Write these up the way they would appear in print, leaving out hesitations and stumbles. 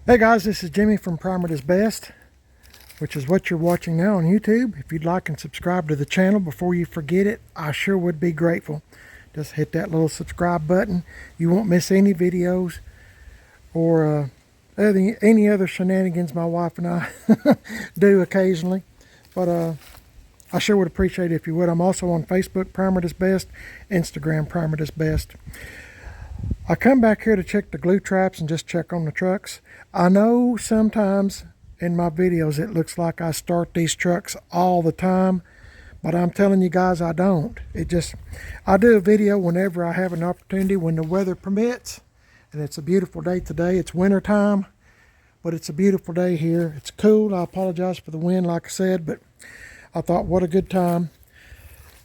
Hey guys, this is Jimmy from Primer is Best, which is what you're watching now on YouTube. If you'd like and subscribe to the channel before you forget it, I sure would be grateful. Just hit that little subscribe button. You won't miss any videos or any other shenanigans my wife and I do occasionally. But I sure would appreciate it if you would. I'm also on Facebook, Primer is Best, Instagram, Primer is Best. I come back here to check the glue traps and just check on the trucks. I know sometimes in my videos it looks like I start these trucks all the time, but I'm telling you guys I don't. I do a video whenever I have an opportunity, when the weather permits, and it's a beautiful day today. It's winter time, but it's a beautiful day here. It's cool. I apologize for the wind, like I said, but I thought what a good time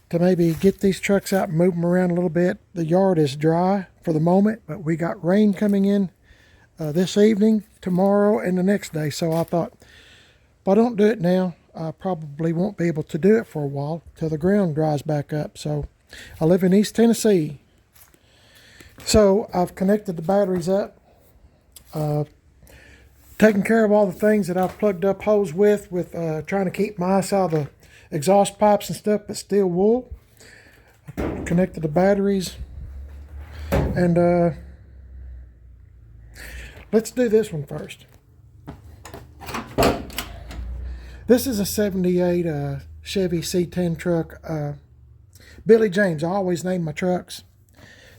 to maybe get these trucks out and move them around a little bit. The yard is dry for the moment, but we got rain coming in this evening, tomorrow, and the next day. So I thought, if I don't do it now, I probably won't be able to do it for a while till the ground dries back up. So I live in East Tennessee. So I've connected the batteries up, taking care of all the things that I've plugged up holes with trying to keep my ice out of the exhaust pipes and stuff, but still wool. Connected the batteries, and let's do this one first. This is a 78 Chevy C10 truck. Billy James. I always name my trucks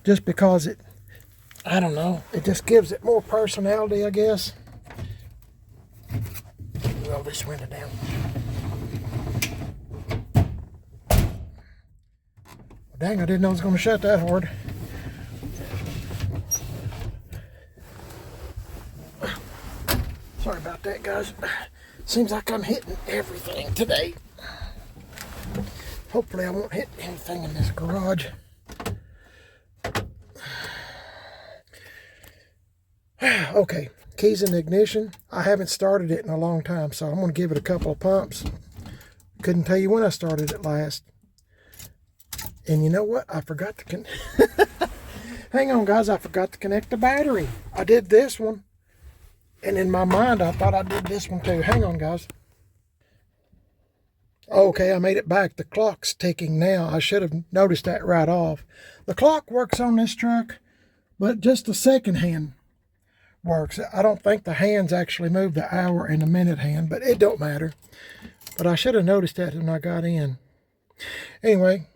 just because I don't know, it just gives it more personality, I guess. Roll this window down. Dang, I didn't know it was going to shut that hard. Sorry about that, guys. Seems like I'm hitting everything today. Hopefully I won't hit anything in this garage. Okay, keys in the ignition. I haven't started it in a long time, so I'm going to give it a couple of pumps. Couldn't tell you when I started it last. And you know what? I forgot to hang on, guys. I forgot to connect the battery. I did this one, and in my mind, I thought I did this one too. Hang on, guys. Okay, I made it back. The clock's ticking now. I should have noticed that right off. The clock works on this truck, but just the second hand works. I don't think the hands actually move, the hour and the minute hand, but it don't matter. But I should have noticed that when I got in. Anyway,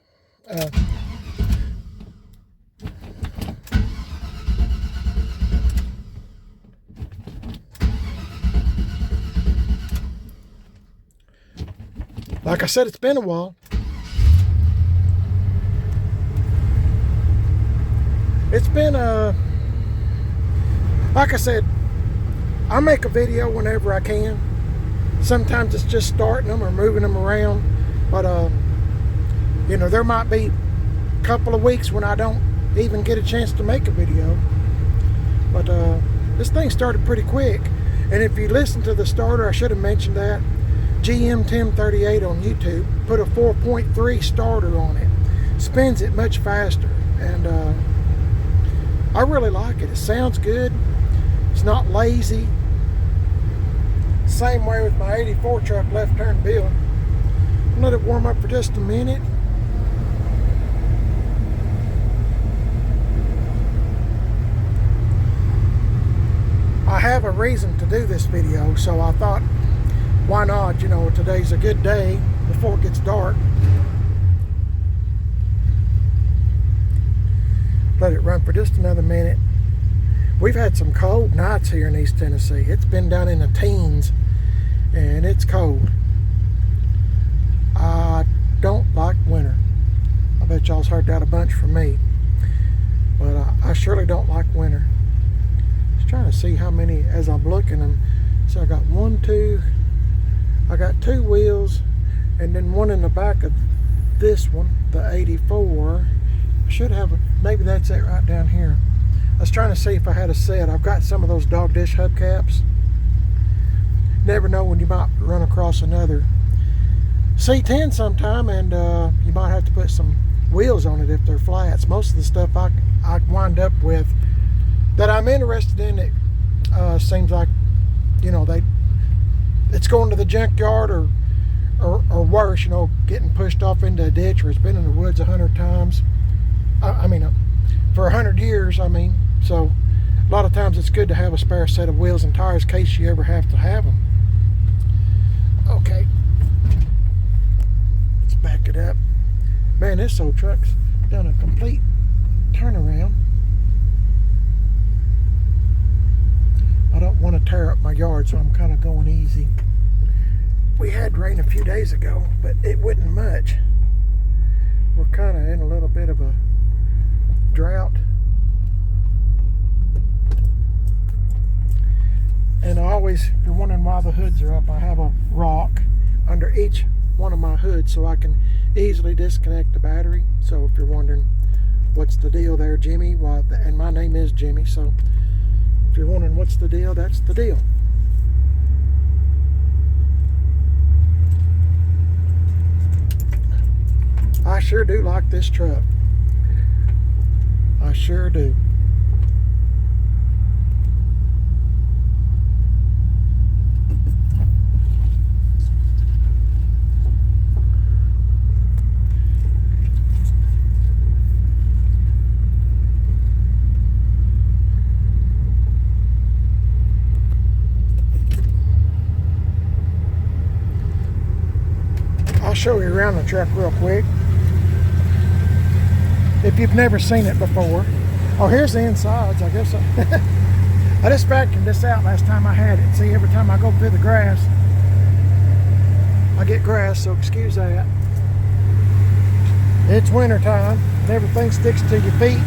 like I said, it's been a while. It's been like I said, I make a video whenever I can. Sometimes it's just starting them or moving them around, but you know, there might be a couple of weeks when I don't even get a chance to make a video. But this thing started pretty quick. And if you listen to the starter, I should have mentioned that. GM 1038 on YouTube put a 4.3 starter on it. Spins it much faster. And I really like it. It sounds good. It's not lazy. Same way with my 84 truck left turn build. Let it warm up for just a minute. I have a reason to do this video, so I thought, why not? You know, today's a good day before it gets dark. Let it run for just another minute. We've had some cold nights here in East Tennessee. It's been down in the teens, and it's cold. I don't like winter. I bet y'all's heard that a bunch from me. But I surely don't like winter. Trying to see how many as I'm looking them. So I got I got two wheels, and then one in the back of this one, the 84. I should have maybe that's it right down here. I was trying to see if I had a set. I've got some of those dog dish hubcaps. Never know when you might run across another C10 sometime, and you might have to put some wheels on it if they're flats. Most of the stuff I wind up with that I'm interested in, it seems like you know, it's going to the junkyard or worse, you know, getting pushed off into a ditch, or it's been in the woods 100 times. I mean, for 100 years, I mean. So a lot of times it's good to have a spare set of wheels and tires in case you ever have to have them. Okay, let's back it up. Man, this old truck's done a complete turnaround. I don't want to tear up my yard, so I'm kind of going easy. We had rain a few days ago, but it wasn't much. We're kind of in a little bit of a drought. And always, if you're wondering why the hoods are up, I have a rock under each one of my hoods so I can easily disconnect the battery. So if you're wondering what's the deal there, Jimmy, well, and my name is Jimmy, so if you're wondering what's the deal, that's the deal. I sure do like this truck. I sure do. I'll show you around the truck real quick if you've never seen it before. Oh, here's the insides. I guess I just vacuumed this out last time I had it. See, every time I go through the grass, I get grass, so excuse that. It's winter time and everything sticks to your feet,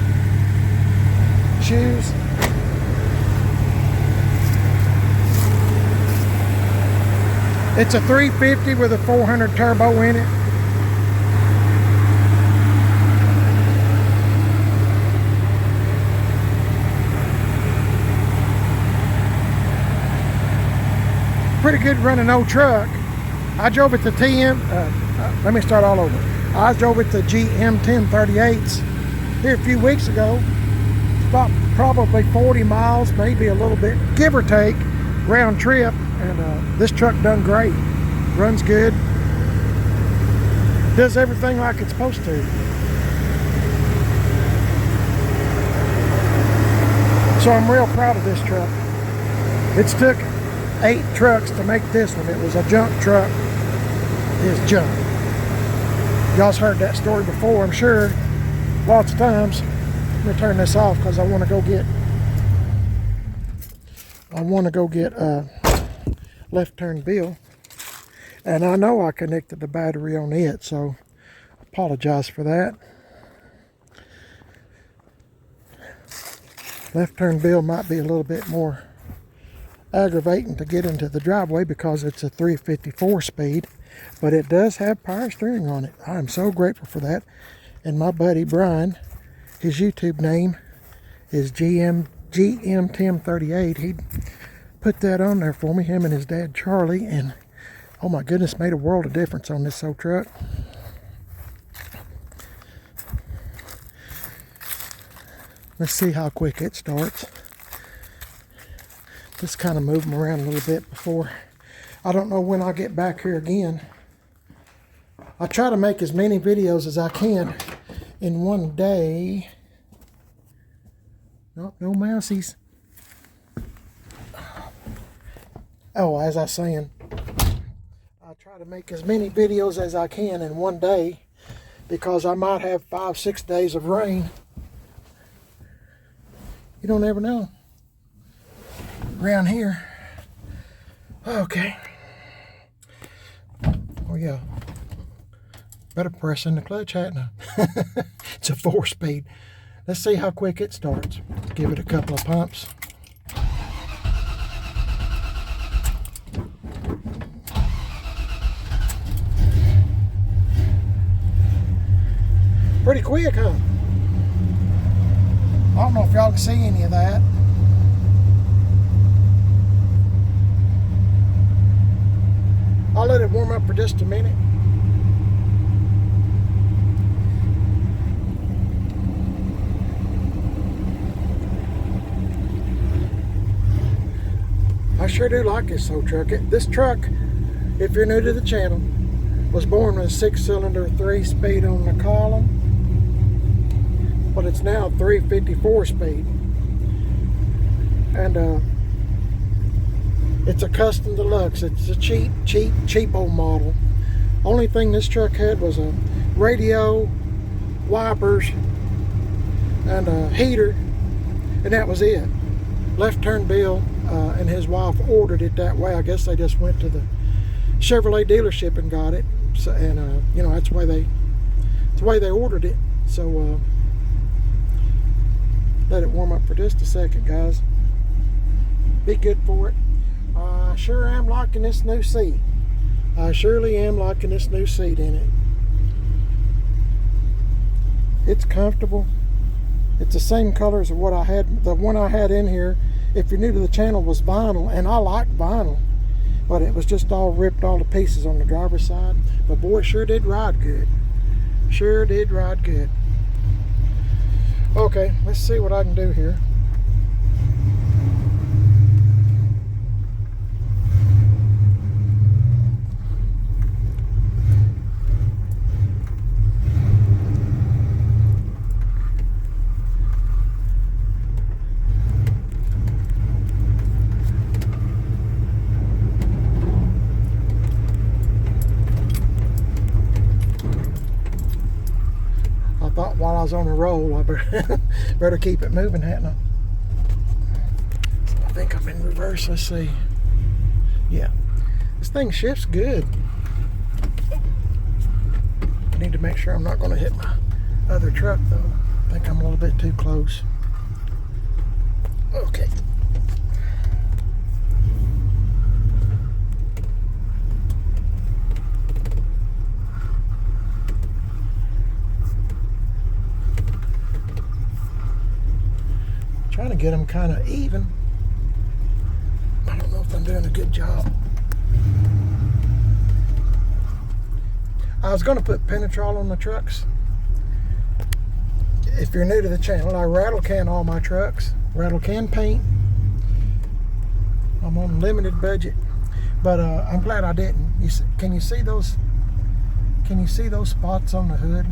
shoes. It's a 350 with a 400 turbo in it. Pretty good running old truck. I drove it to let me start all over. I drove it to GM 1038s here a few weeks ago. About probably 40 miles, maybe a little bit, give or take, round trip. And this truck done great. Runs good. Does everything like it's supposed to. So I'm real proud of this truck. It's took 8 trucks to make this one. It was a junk truck. It's junk. Y'all's heard that story before, I'm sure, lots of times. Let me turn this off because I want to go get left turn Bill, and I know I connected the battery on it, so apologize for that. Left turn Bill might be a little bit more aggravating to get into the driveway because it's a 354 speed, but it does have power steering on it. I am so grateful for that. And my buddy Brian, his YouTube name is GM 1038. He put that on there for me, him and his dad Charlie, and oh my goodness, made a world of difference on this old truck. Let's see how quick it starts. Just kind of move them around a little bit before. I don't know when I'll get back here again. I try to make as many videos as I can in one day. Nope, no mousies. Oh, as I was saying, I try to make as many videos as I can in one day because I might have 5-6 days of rain. You don't ever know around here. Okay. Oh yeah. Better press in the clutch, hadn't I? It's a 4-speed. Let's see how quick it starts. Let's give it a couple of pumps. Pretty quick, huh? I don't know if y'all can see any of that. I'll let it warm up for just a minute. I I sure do like this old truck. This truck, if you're new to the channel, was born with a 6-cylinder 3-speed on the column, but it's now 354 speed. And it's a custom deluxe. It's a cheap old model. Only thing this truck had was a radio, wipers, and a heater, and that was it. Left Turn Bill and his wife ordered it that way. I guess they just went to the Chevrolet dealership and got it. So, and you know, that's the way they ordered it. So let it warm up for just a second, guys. Be good for it. I sure am liking this new seat. I surely am liking this new seat in it. It's comfortable. It's the same color as what I had. The one I had in here, if you're new to the channel, was vinyl, and I like vinyl, but it was just all ripped all to pieces on the driver's side. But boy, it sure did ride good. Sure did ride good. Okay, let's see what I can do here. While I was on a roll, I better keep it moving, hadn't I? I think I'm in reverse. Let's see. Yeah, this thing shifts good. I need to make sure I'm not going to hit my other truck, though. I think I'm a little bit too close. Okay. Trying to get them kind of even. I don't know if I'm doing a good job. I was going to put Penetrol on the trucks. If you're new to the channel, I rattle can all my trucks. Rattle can paint. I'm on a limited budget, but I'm glad I didn't. Can you see those? Can you see those spots on the hood?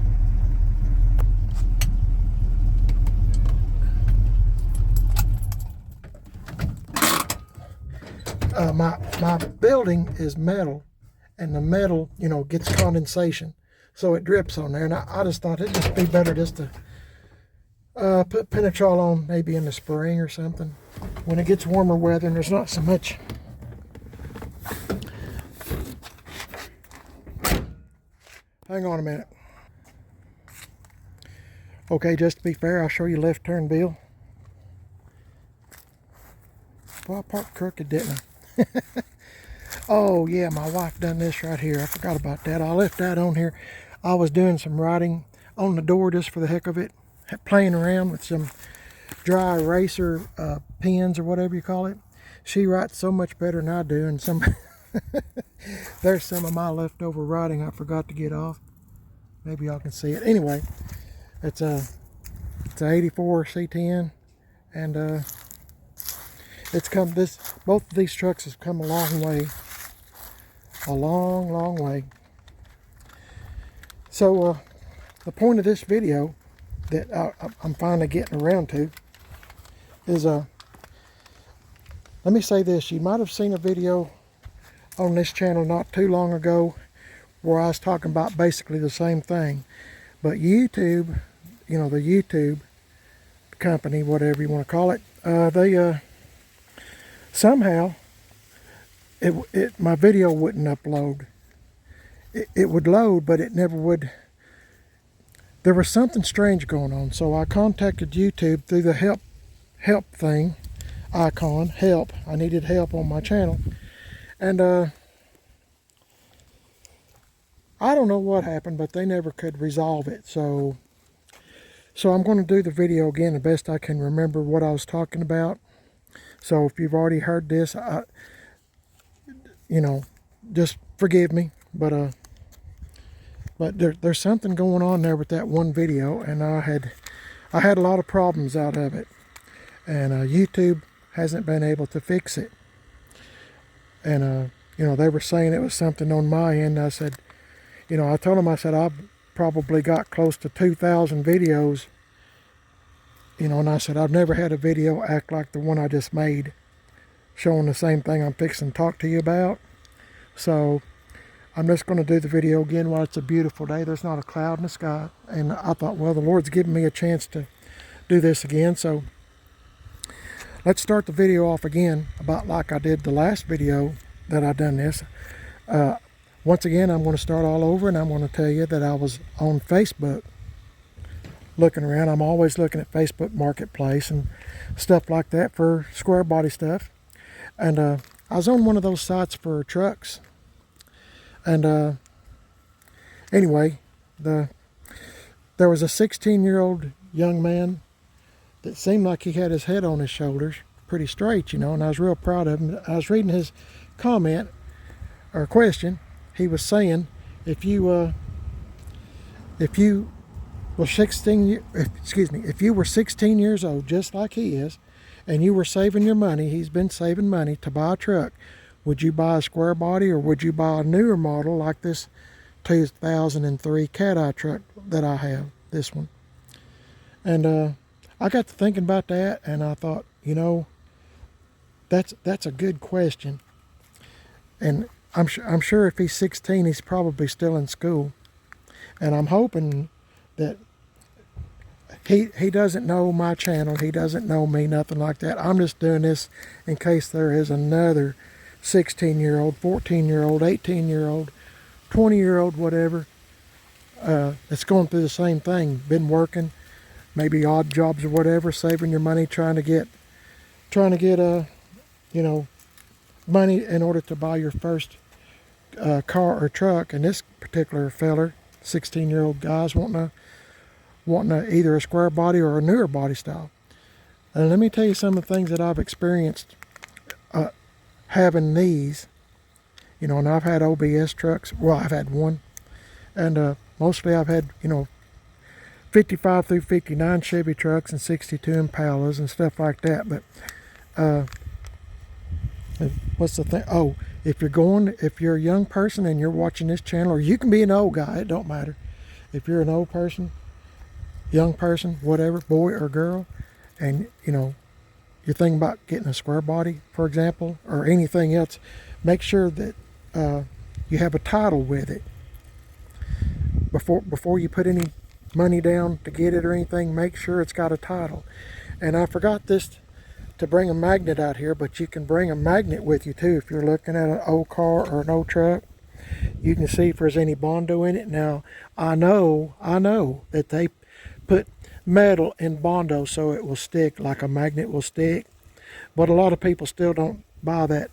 My building is metal, and the metal, you know, gets condensation, so it drips on there. And I just thought it'd just be better just to put Penetrol on maybe in the spring or something when it gets warmer weather and there's not so much. Hang on a minute. Okay, just to be fair, I'll show you Left Turn Bill. Well, I parked crooked, didn't I? Oh yeah, my wife done this right here. I forgot about that. I left that on here. I was doing some writing on the door just for the heck of it, playing around with some dry eraser pens or whatever you call it. She writes so much better than I do, and some there's some of my leftover writing I forgot to get off. Maybe y'all can see it. Anyway, it's a 84 C10, and both of these trucks has come a long way. A long way. So the point of this video that I'm finally getting around to is let me say this. You might have seen a video on this channel not too long ago where I was talking about basically the same thing, but YouTube, you know, the YouTube company, whatever you want to call it, they somehow my video wouldn't upload. It would load, but it never would. There was something strange going on, so I contacted YouTube through the help thing icon. Help. I needed help on my channel, and I don't know what happened, but they never could resolve it. So I'm going to do the video again the best I can remember what I was talking about. So if you've already heard this, you know, just forgive me, but there's something going on there with that one video, and I had a lot of problems out of it, and YouTube hasn't been able to fix it. And they were saying it was something on my end. I said, I told them, I said, I've probably got close to 2,000 videos, and I said, I've never had a video act like the one I just made, showing the same thing I'm fixing to talk to you about. So I'm just going to do the video again while it's a beautiful day. There's not a cloud in the sky. And I thought, well, the Lord's given me a chance to do this again. So let's start the video off again about like I did the last video that I done this. Once again, I'm going to start all over, and I'm going to tell you that I was on Facebook looking around. I'm always looking at Facebook Marketplace and stuff like that for square body stuff. And I was on one of those sites for trucks. And anyway, there was a 16-year-old young man that seemed like he had his head on his shoulders pretty straight, and I was real proud of him. I was reading his comment or question. He was saying, if you were 16 years old, just like he is, and you were saving your money, he's been saving money to buy a truck, would you buy a square body, or would you buy a newer model like this 2003 Cat-Eye truck that I have, this one? And I got to thinking about that, and I thought, that's a good question. And I'm sure if he's 16, he's probably still in school. And I'm hoping that he doesn't know my channel. He doesn't know me, nothing like that. I'm just doing this in case there is another 16-year-old, 14-year-old, 18-year-old, 20-year-old, whatever, that's going through the same thing. Been working, maybe odd jobs or whatever, saving your money, trying to get money in order to buy your first car or truck. And this particular feller, 16-year-old guy's wanting either a square body or a newer body style. And let me tell you some of the things that I've experienced having these. And I've had OBS trucks. Well, I've had one, and mostly I've had 55 through 59 Chevy trucks and 62 Impalas and stuff like that. But what's the thing? Oh, if you're a young person and you're watching this channel, or you can be an old guy, it don't matter. If you're an old person, young person, whatever, boy or girl, and you're thinking about getting a square body, for example, or anything else, make sure that you have a title with it. Before you put any money down to get it or anything, make sure it's got a title. And I forgot to bring a magnet out here, but you can bring a magnet with you too. If you're looking at an old car or an old truck, you can see if there's any Bondo in it. Now, I know that they put metal in Bondo so it will stick like a magnet will stick, but a lot of people still don't buy that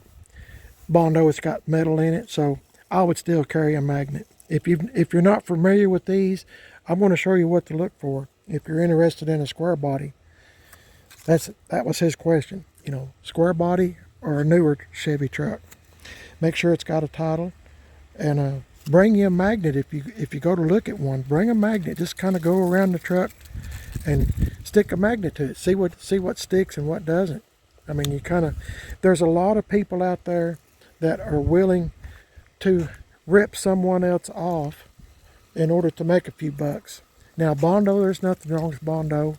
Bondo. It's got metal in it, so I would still carry a magnet. If you're not familiar with these, I'm going to show you what to look for if you're interested in a square body. That was his question. Square body or a newer Chevy truck. Make sure it's got a title, and bring you a magnet if you go to look at one. Bring a magnet. Just kind of go around the truck and stick a magnet to it. See what sticks and what doesn't. I mean, there's a lot of people out there that are willing to rip someone else off in order to make a few bucks. Now, Bondo, there's nothing wrong with Bondo,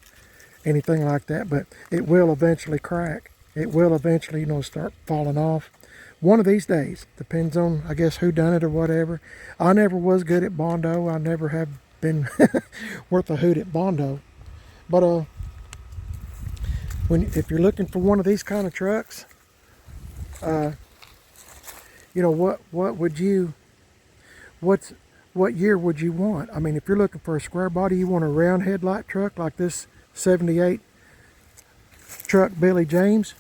anything like that, but it will eventually crack. It will eventually, start falling off. One of these days, depends on, I guess, who done it or whatever. I never was good at Bondo. I never have been worth a hoot at Bondo. But if you're looking for one of these kind of trucks, what year would you want? I mean, if you're looking for a square body, you want a round headlight truck like this 78 truck Billy James,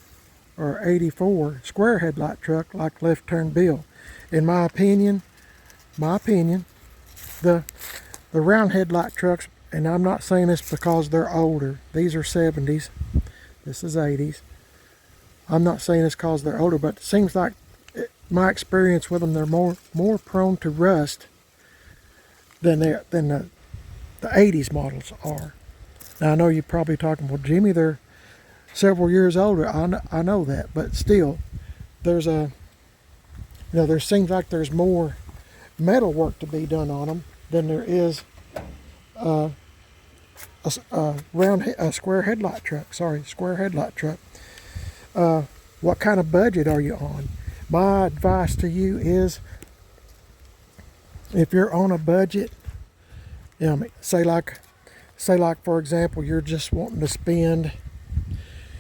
or 84 square headlight truck like Left Turn Bill. In my opinion, the round headlight trucks, and I'm not saying this because they're older. These are 70s. This is 80s. I'm not saying this because they're older, but it seems like my experience with them, they're more prone to rust than the 80s models are. Now, I know you're probably talking, well, Jimmy, they're several years older. I know that, but still, there's You know, there seems like there's more metal work to be done on them than there is a square headlight truck. Sorry, square headlight truck. What kind of budget are you on? My advice to you is, if you're on a budget, you know, say like for example, you're just wanting to spend,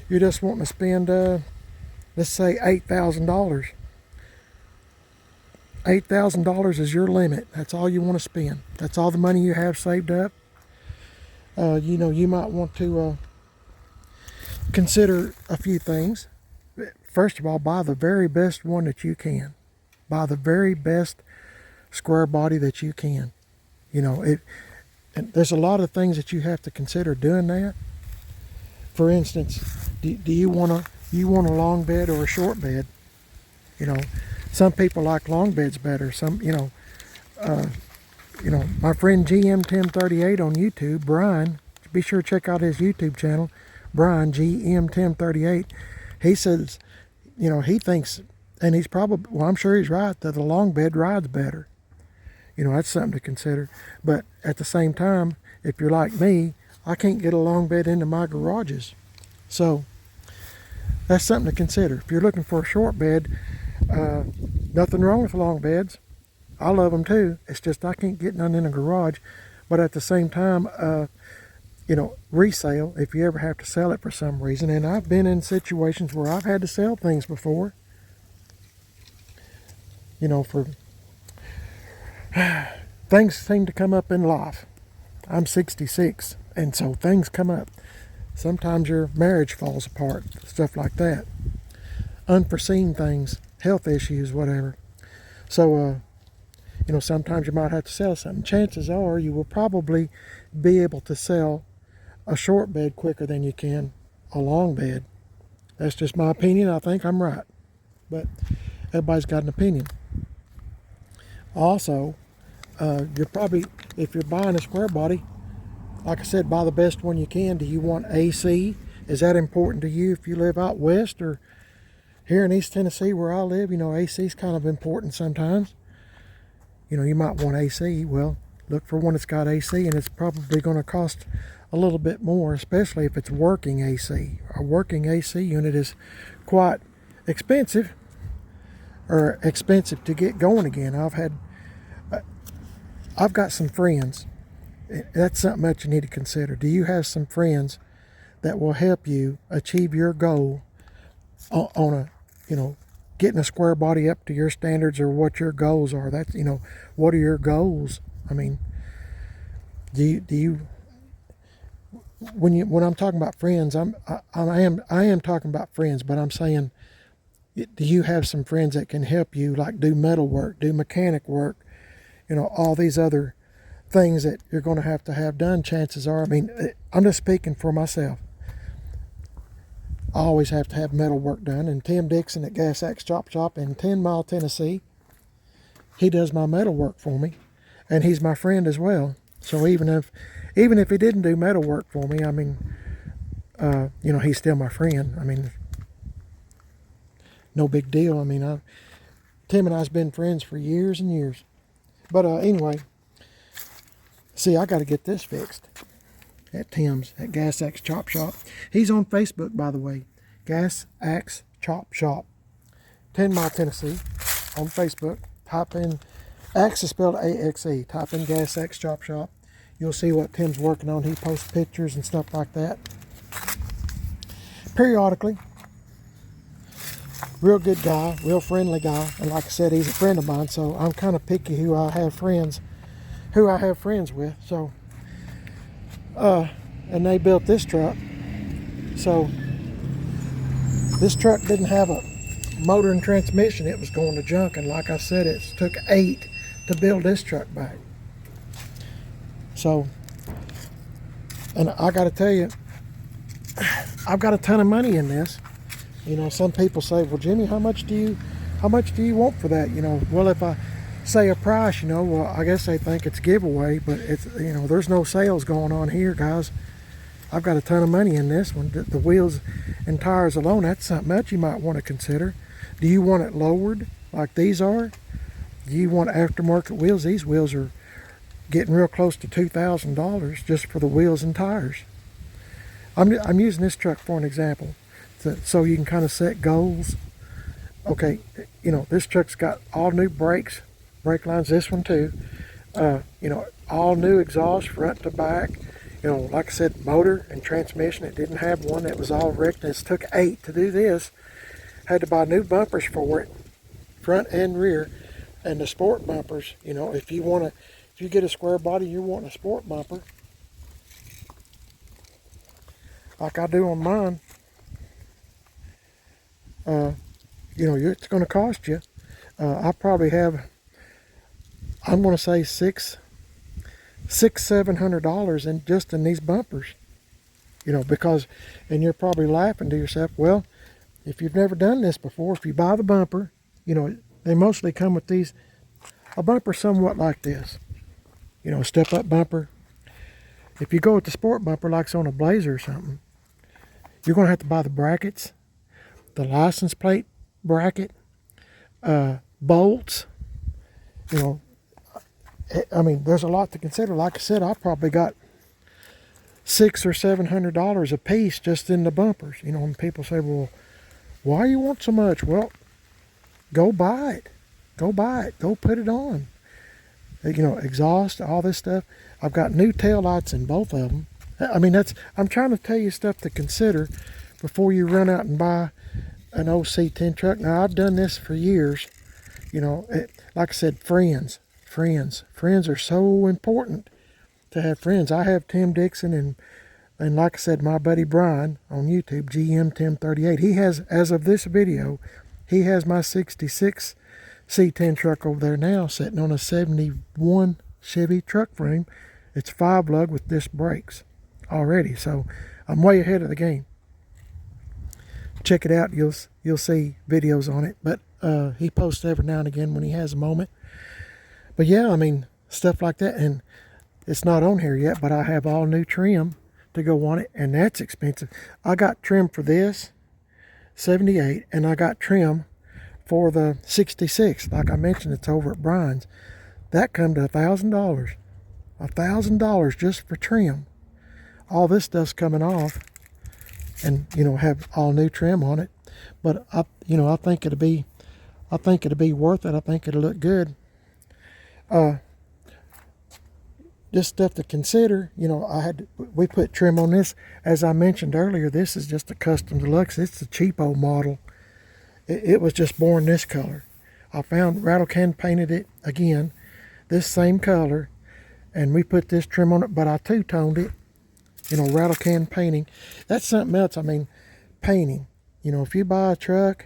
let's say $8,000. $8,000 is your limit. That's all you want to spend. That's all the money you have saved up. You know, you might want to consider a few things. First of all, buy the very best one that you can. Buy the very best square body that you can. You know, and there's a lot of things that you have to consider doing that. For instance, do you want a long bed or a short bed? You know, some people like long beds better. Some, my friend GM1038 on YouTube, Brian, be sure to check out his YouTube channel, Brian GM1038. He says, you know, he thinks, and he's probably, well, I'm sure he's right, that the long bed rides better. You know, that's something to consider. But at the same time, if you're like me, I can't get a long bed into my garages. So that's something to consider. If you're looking for a short bed, nothing wrong with long beds. I love them too. It's just I can't get none in a garage. But at the same time, you know, resale, if you ever have to sell it for some reason. And I've been in situations where I've had to sell things before. You know, for things seem to come up in life. I'm 66, and so things come up. Sometimes your marriage falls apart, stuff like that. Unforeseen things, health issues, whatever. So, you know, sometimes you might have to sell something. Chances are you will probably be able to sell a short bed quicker than you can a long bed. That's just my opinion. I think I'm right. But everybody's got an opinion. Also, you're probably, if you're buying a square body, like I said, buy the best one you can. Do you want AC? Is that important to you if you live out west, or here in East Tennessee where I live? You know, AC is kind of important sometimes. You know, you might want AC. Well, look for one that's got AC, and it's probably going to cost a little bit more, especially if it's working AC. A working AC unit is quite expensive, or expensive to get going again. I've got some friends. That's something that you need to consider. Do you have some friends that will help you achieve your goal on a, you know, getting a square body up to your standards, or what your goals are? That's, you know, what are your goals? I mean, do you when I'm talking about friends, I am talking about friends, but I'm saying, do you have some friends that can help you, like do metal work, do mechanic work, you know, all these other things that you're going to have done, chances are. I mean, I'm just speaking for myself. I always have to have metal work done, and Tim Dixon at Gas Axe Chop Shop in 10 Mile, Tennessee, he does my metal work for me, and he's my friend as well. So even if he didn't do metal work for me, I mean, you know, he's still my friend. I mean, no big deal. I mean, Tim and I's been friends for years and years. But anyway, see, I got to get this fixed at Tim's, at Gas Axe Chop Shop. He's on Facebook, by the way. Gas Axe Chop Shop, 10 Mile, Tennessee, on Facebook. Type in, Axe is spelled A-X-E. Type in Gas Axe Chop Shop. You'll see what Tim's working on. He posts pictures and stuff like that periodically. Real good guy, real friendly guy. And like I said, he's a friend of mine, so I'm kind of picky who I have friends with. So, and they built this truck. So this truck didn't have a motor and transmission. It was going to junk, and like I said, it took 8 to build this truck back. So, and I got to tell you, I've got a ton of money in this. You know, some people say, well, Jimmy, how much do you want for that? You know, well, if I say a price, you know, well, I guess they think it's giveaway, but it's, you know, there's no sales going on here, guys. I've got a ton of money in this one. The wheels and tires alone, that's something else you might want to consider. Do you want it lowered? like these are, you want aftermarket wheels. These wheels are getting real close to $2,000 just for the wheels and tires. I'm using this truck for an example, so you can kind of set goals. Okay, you know, this truck's got all new brakes, brake lines, this one too. You know, all new exhaust front to back. You know, like I said, motor and transmission, it didn't have one. That was all wrecked. It took 8 to do this. Had to buy new bumpers for it, front and rear. And the sport bumpers, you know, if you get a square body, you're wanting a sport bumper, like I do on mine, you know, it's going to cost you. I probably have, I'm going to say $700 in just in these bumpers, you know, because, and you're probably laughing to yourself, well, if you've never done this before, if you buy the bumper, you know, they mostly come with these, a bumper somewhat like this, you know, a step-up bumper. If you go with the sport bumper like it's on a Blazer or something, you're going to have to buy the brackets, the license plate bracket, bolts. You know, I mean, there's a lot to consider. Like I said, I probably got $600 or $700 a piece just in the bumpers. You know, and people say, well, why you want so much? Well, go buy it. Go buy it. Go put it on. You know, exhaust, all this stuff. I've got new tail lights in both of them. I mean, I'm trying to tell you stuff to consider before you run out and buy an old C10 truck. Now, I've done this for years. You know, like I said, friends are so important to have friends. I have Tim Dixon and like I said, my buddy Brian on YouTube, GM Tim 38. He has, as of this video, he has my 66 C10 truck over there now, sitting on a 71 Chevy truck frame. It's 5-lug with disc brakes already, so I'm way ahead of the game. Check it out. You'll see videos on it, but he posts every now and again when he has a moment. But yeah, I mean, stuff like that, and it's not on here yet, but I have all new trim to go on it, and that's expensive. I got trim for this 78, and I got trim for the 66. Like I mentioned, it's over at Brian's. That come to $1,000. $1,000 just for trim. All this stuff's coming off, and you know, have all new trim on it. But I think it'll be worth it. I think it'll look good. Just stuff to consider. You know, we put trim on this. As I mentioned earlier, this is just a custom deluxe. It's a cheapo model. It was just born this color. I found Rattle Can painted it again, this same color, and we put this trim on it, but I two-toned it. You know, Rattle Can painting. That's something else. I mean, painting. You know, if you buy a truck,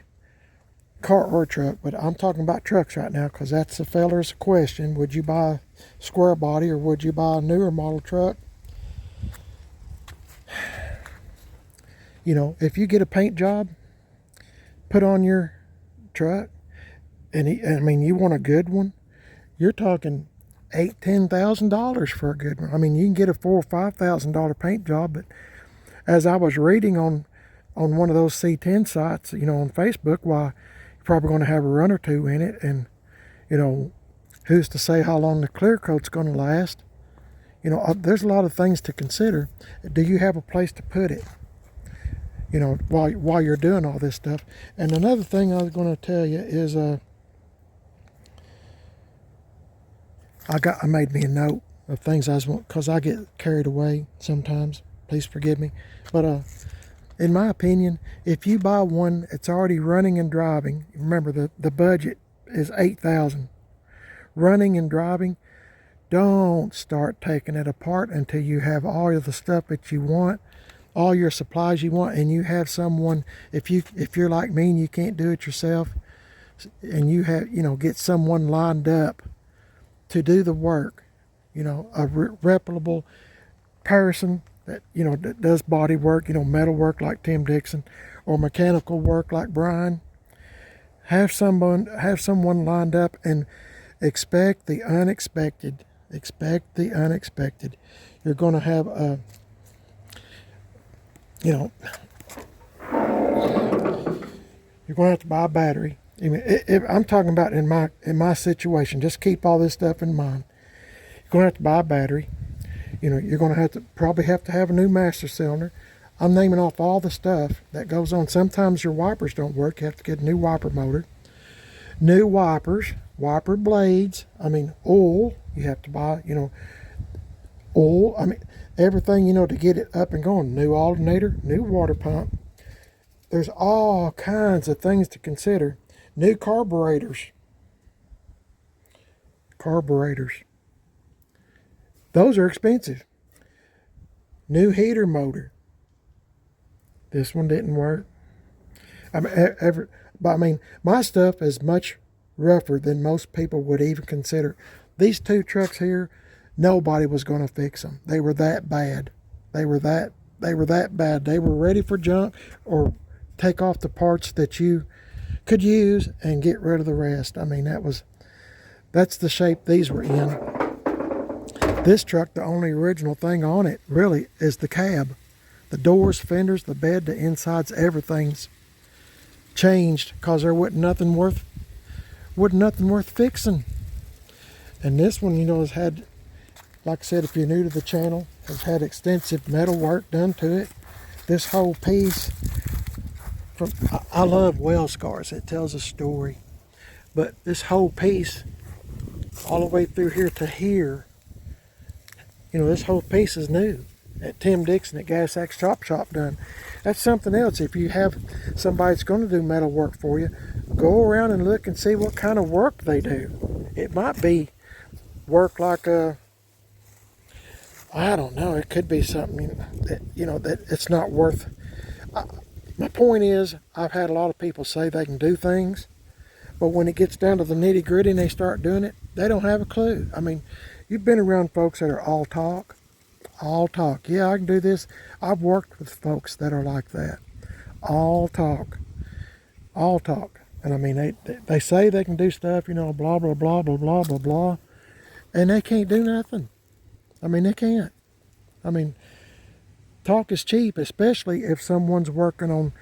car or truck, but I'm talking about trucks right now because that's the feller's question. Would you buy a square body or would you buy a newer model truck? You know, if you get a paint job put on your truck, and I mean, you want a good one, you're talking $8,000-$10,000 for a good one. I mean, you can get a $4,000 or $5,000 paint job, but as I was reading on one of those C10 sites, you know, on Facebook, why you're probably going to have a run or two in it, and you know, who's to say how long the clear coat's going to last? You know, there's a lot of things to consider. Do you have a place to put it? You know, while you're doing all this stuff. And another thing I was going to tell you is, I made me a note of things I was want, because I get carried away sometimes. Please forgive me. But in my opinion, if you buy one that's already running and driving, remember the budget is $8,000. Running and driving, don't start taking it apart until you have all of the stuff that you want, all your supplies you want, and you have someone. If you're like me and you can't do it yourself, and you have, you know, get someone lined up to do the work, you know, a reputable person that, you know, that does body work, you know, metal work like Tim Dixon, or mechanical work like Brian. Have someone lined up, and expect the unexpected. Expect the unexpected. You're going to have a, you know, you're going to have to buy a battery. Even if I'm talking about in my situation, just keep all this stuff in mind. You're gonna have to buy a battery. You know, you're gonna probably have to have a new master cylinder. I'm naming off all the stuff that goes on. Sometimes your wipers don't work. You have to get a new wiper motor, new wipers, wiper blades. I mean, oil. You have to buy, you know, oil. I mean, everything, you know, to get it up and going. New alternator, new water pump. There's all kinds of things to consider. New carburetors. Carburetors. Those are expensive. New heater motor. This one didn't work. I mean, my stuff is much rougher than most people would even consider. These two trucks here, nobody was going to fix them. They were that bad. They were that bad. They were ready for junk, or take off the parts that you could use and get rid of the rest. I mean, that's the shape these were in. This truck, the only original thing on it really is the cab. The doors, fenders, the bed, the insides, everything's changed because there wasn't nothing worth fixing. And this one, you know, has had, like I said, if you're new to the channel, has had extensive metal work done to it. This whole piece, I love weld scars. It tells a story. But this whole piece, all the way through here to here, you know, this whole piece is new. At Tim Dixon at Gas Axe Chop Shop done. That's something else. If you have somebody that's going to do metal work for you, go around and look and see what kind of work they do. It might be work like I don't know. It could be something that, you know, that it's not worth. My point is, I've had a lot of people say they can do things, but when it gets down to the nitty gritty and they start doing it, they don't have a clue. I mean, you've been around folks that are all talk. All talk. Yeah, I can do this. I've worked with folks that are like that. All talk. All talk. And I mean, they say they can do stuff, you know, blah, blah, blah, blah, blah, blah, blah. And they can't do nothing. I mean, they can't. I mean, talk is cheap, especially if someone's working on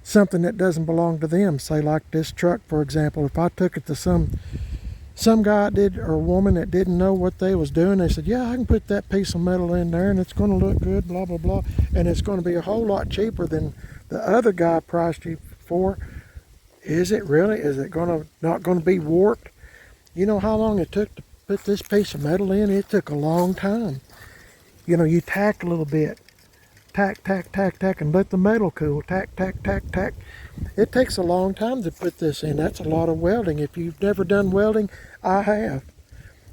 something that doesn't belong to them. Say like this truck, for example. If I took it to some guy did, or a woman that didn't know what they was doing, they said, yeah, I can put that piece of metal in there and it's going to look good, blah, blah, blah. And it's going to be a whole lot cheaper than the other guy priced you for. Is it really? Is it not going to be warped? You know how long it took to put this piece of metal in? It took a long time. You know, you tack a little bit. Tack, tack, tack, tack, and let the metal cool. Tack, tack, tack, tack. It takes a long time to put this in. That's a lot of welding. If you've never done welding, I have.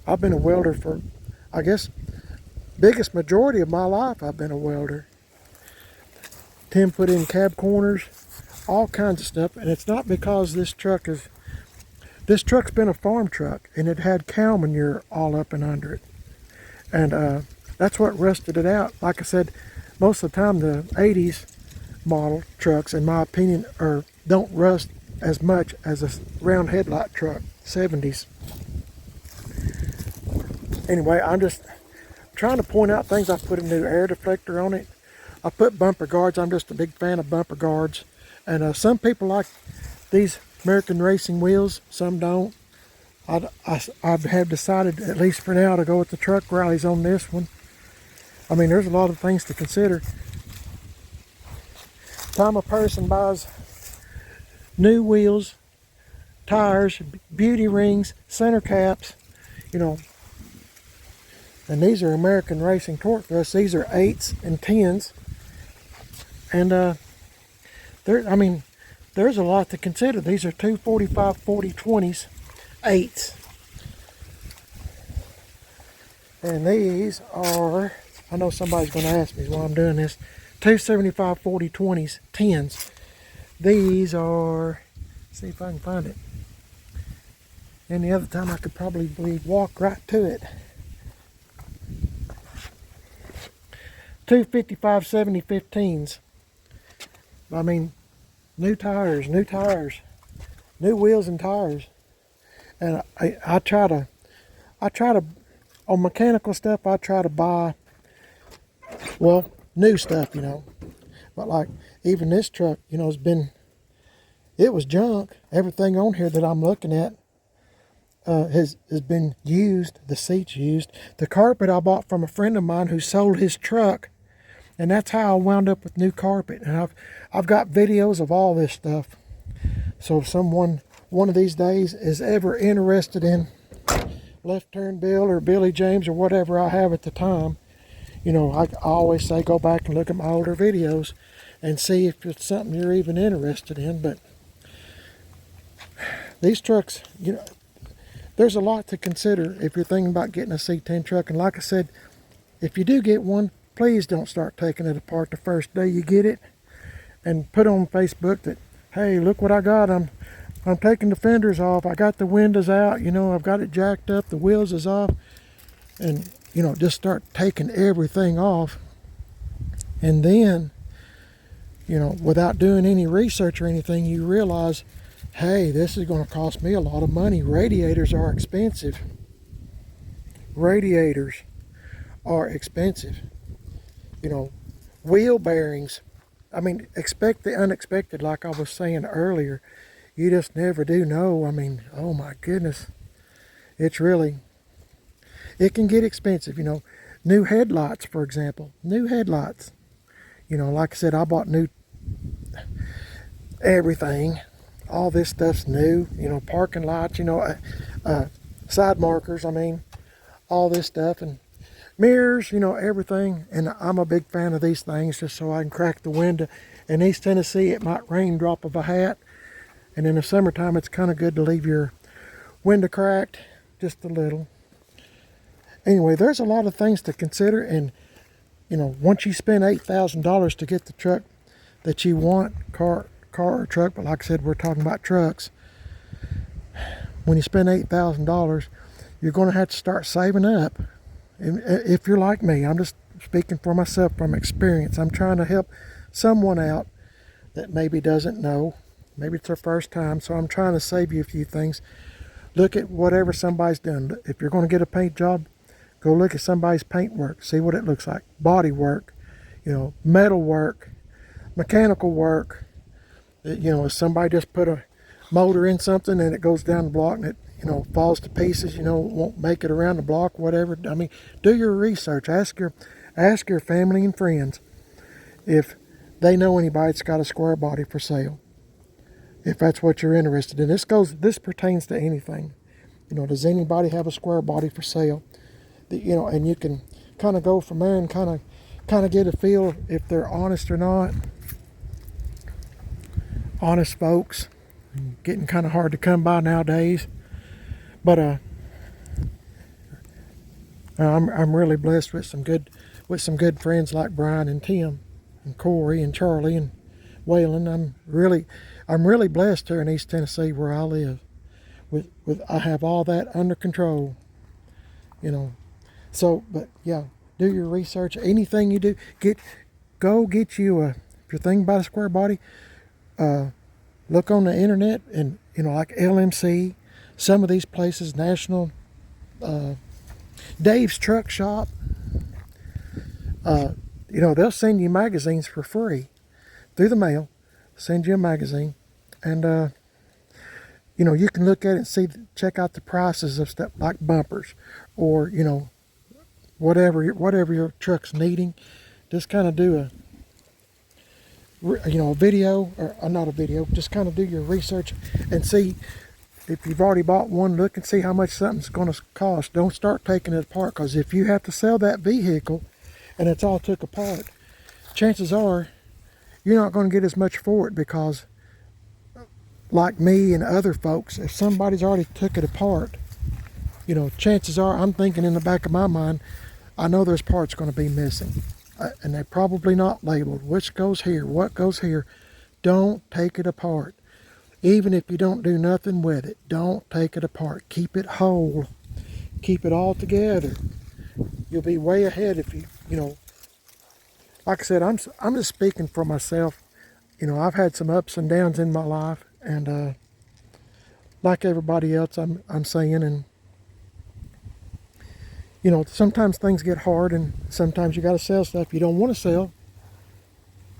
I've been a welder for, I guess, biggest majority of my life I've been a welder. Tim put in cab corners, all kinds of stuff. And it's not because this truck's been a farm truck, and it had cow manure all up and under it. And that's what rusted it out. Like I said, most of the time the 80s model trucks, in my opinion, don't rust as much as a round headlight truck, 70s. Anyway, I'm just trying to point out things. I put a new air deflector on it. I put bumper guards. I'm just a big fan of bumper guards. And some people like these American racing wheels, some don't. I have decided, at least for now, to go with the truck rallies on this one. I mean, there's a lot of things to consider. Time a person buys new wheels, tires, beauty rings, center caps, you know, and these are American racing torque thrusts. These are 8s and 10s, and there's a lot to consider. These are 245 40/20s, 8s, and these are, I know somebody's going to ask me while I'm doing this, 275 40/20s, 10s. These are, let's see if I can find it. Any other time I could probably walk right to it. 255 70 15s. I mean, new tires, new wheels and tires. And I try to, on mechanical stuff, I try to buy, well, new stuff, you know. But like, even this truck, you know, has been it was junk. Everything on here that I'm looking at has been used. The seats used. The carpet I bought from a friend of mine who sold his truck, and that's how I wound up with new carpet. And I've got videos of all this stuff. So if someone one of these days is ever interested in Left Turn Bill or Billy James or whatever I have at the time, you know, I always say go back and look at my older videos and see if it's something you're even interested in. But these trucks, you know, there's a lot to consider if you're thinking about getting a C10 truck. And like I said, if you do get one, please don't start taking it apart the first day you get it and put on Facebook that, hey, look what I got. I'm taking the fenders off. I got the windows out. You know, I've got it jacked up. The wheels is off. And, you know, just start taking everything off. And then, you know, without doing any research or anything, you realize, hey, this is going to cost me a lot of money. Radiators are expensive. Radiators are expensive. You know, wheel bearings. I mean, expect the unexpected, like I was saying earlier. You just never do know. I mean, oh my goodness. It can get expensive, you know. New headlights, for example. New headlights. You know, like I said, I bought new everything. All this stuff's new. You know, parking lights, you know, side markers, I mean, all this stuff. And mirrors, you know, everything. And I'm a big fan of these things just so I can crack the window. In East Tennessee, it might rain drop of a hat. And in the summertime, it's kind of good to leave your window cracked just a little. Anyway, there's a lot of things to consider. And, you know, once you spend $8,000 to get the truck that you want, car or truck, but like I said, we're talking about trucks. When you spend $8,000, you're going to have to start saving up. If you're like me, I'm just speaking for myself from experience. I'm trying to help someone out that maybe doesn't know. Maybe it's their first time, so I'm trying to save you a few things. Look at whatever somebody's done. If you're going to get a paint job, go look at somebody's paint work. See what it looks like. Body work, you know, metal work, mechanical work. You know, if somebody just put a motor in something and it goes down the block and it, you know, falls to pieces, you know, won't make it around the block, whatever. I mean, do your research. Ask your family and friends if they know anybody that's got a square body for sale. If that's what you're interested in. This pertains to anything. You know, does anybody have a square body for sale? You know, and you can kind of go from there and kind of get a feel if they're honest or not. Honest folks, getting kind of hard to come by nowadays. But I'm really blessed with some good friends like Brian and Tim and Corey and Charlie and Waylon. I'm really blessed here in East Tennessee where I live. I have all that under control, you know. So, but yeah, do your research. Anything you do, go get you if you're thinking about a square body, look on the internet and, you know, like LMC, some of these places, National, Dave's Truck Shop. You know, they'll send you magazines for free through the mail. Send you a magazine, and you know, you can look at it and check out the prices of stuff like bumpers, or, you know, whatever your truck's needing. Just kind of do a video, or not a video, just kind of do your research and see if you've already bought one. Look and see how much something's going to cost. Don't start taking it apart, because if you have to sell that vehicle and it's all took apart, chances are you're not going to get as much for it, because like me and other folks, if somebody's already took it apart, you know, chances are, I'm thinking in the back of my mind, I know there's parts going to be missing, and they're probably not labeled. Which goes here, what goes here. Don't take it apart. Even if you don't do nothing with it, don't take it apart. Keep it whole. Keep it all together. You'll be way ahead if you know. Like I said, I'm just speaking for myself. You know, I've had some ups and downs in my life, and like everybody else, I'm saying, and you know, sometimes things get hard, and sometimes you got to sell stuff you don't want to sell,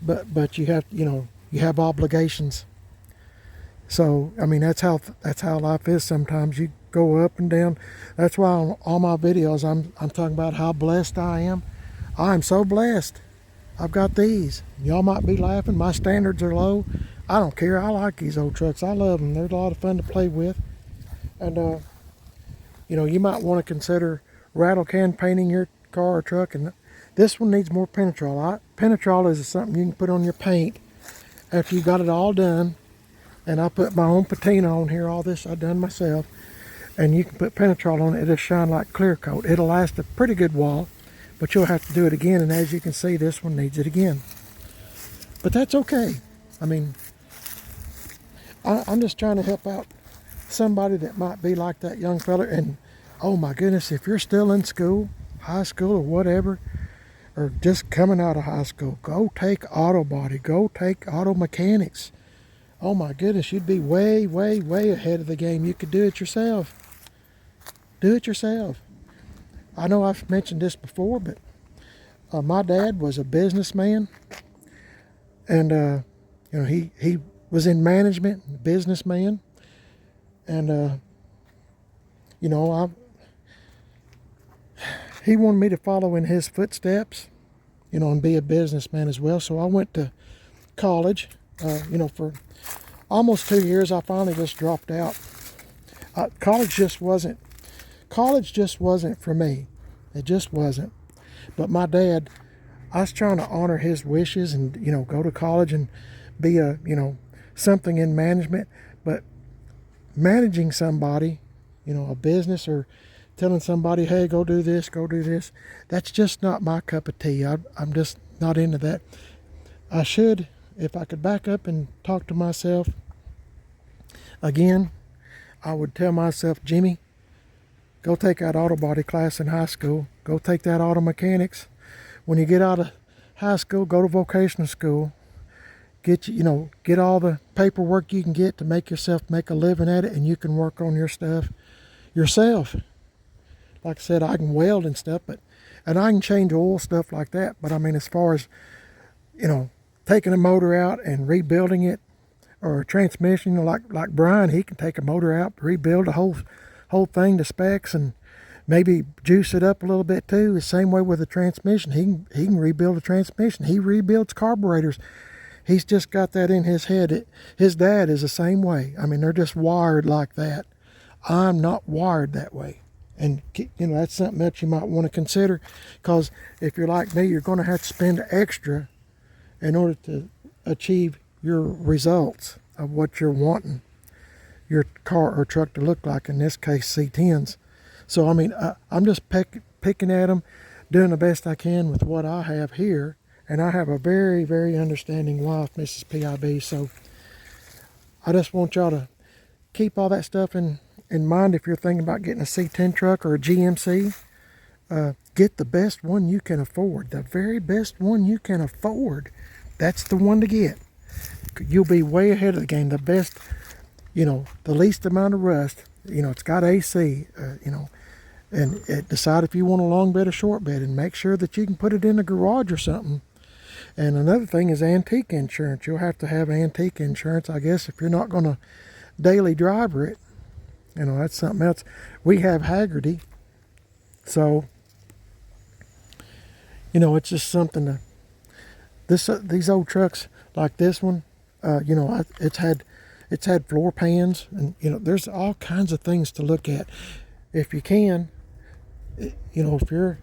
but you have, you know, you have obligations. So I mean, that's how life is. Sometimes you go up and down. That's why on all my videos I'm talking about how blessed I am. I'm so blessed. I've got these. Y'all might be laughing. My standards are low. I don't care. I like these old trucks. I love them. They're a lot of fun to play with. And you know, you might want to consider rattle can painting your car or truck. And this one needs more penetrol. Penetrol is something you can put on your paint after you got it all done. And I put my own patina on here. All this I done myself. And you can put penetrol on it. It'll shine like clear coat. It'll last a pretty good while. But you'll have to do it again, and as you can see, this one needs it again. But that's okay. I mean, I'm just trying to help out somebody that might be like that young fella. And oh my goodness, if you're still in school, high school or whatever, or just coming out of high school, go take auto body, go take auto mechanics. Oh my goodness, you'd be way, way, way ahead of the game. You could do it yourself. Do it yourself. I know I've mentioned this before, but my dad was a businessman, and you know, he was in management, businessman, and you know, he wanted me to follow in his footsteps, you know, and be a businessman as well. So I went to college, you know, for almost 2 years. I finally just dropped out. College just wasn't for me. It just wasn't. But my dad, I was trying to honor his wishes and, you know, go to college and be a, you know, something in management. But managing somebody, you know, a business, or telling somebody, hey, go do this, that's just not my cup of tea. I'm just not into that. I should, if I could back up and talk to myself again, I would tell myself, Jimmy, go take that auto body class in high school. Go take that auto mechanics. When you get out of high school, go to vocational school. Get all the paperwork you can get to make yourself make a living at it, and you can work on your stuff yourself. Like I said, I can weld and stuff, and I can change oil, stuff like that. But I mean, as far as, you know, taking a motor out and rebuilding it, or a transmission, you know, like Brian, he can take a motor out, rebuild the whole thing to specs, and maybe juice it up a little bit too. The same way with the transmission. He can rebuild a transmission. He rebuilds carburetors. He's just got that in his head. His dad is the same way. I mean, they're just wired like that. I'm not wired that way. And, you know, that's something that you might want to consider, because if you're like me, you're going to have to spend extra in order to achieve your results of what you're wanting your car or truck to look like, in this case C10s. So I mean, I'm just picking at them, doing the best I can with what I have here, and I have a very, very understanding wife, Mrs. PIB. So I just want y'all to keep all that stuff in mind. If you're thinking about getting a C10 truck or a GMC, get the best one you can afford, the very best one you can afford. That's the one to get. You'll be way ahead of the game. The best, you know, the least amount of rust. You know, it's got AC, you know, and decide if you want a long bed or short bed, and make sure that you can put it in a garage or something. And another thing is antique insurance. You'll have to have antique insurance, I guess, if you're not going to daily driver it. You know, that's something else. We have Haggerty. So, you know, it's just something to, these old trucks like this one, you know, it's had floor pans, and, you know, there's all kinds of things to look at. If you can, you know, if you're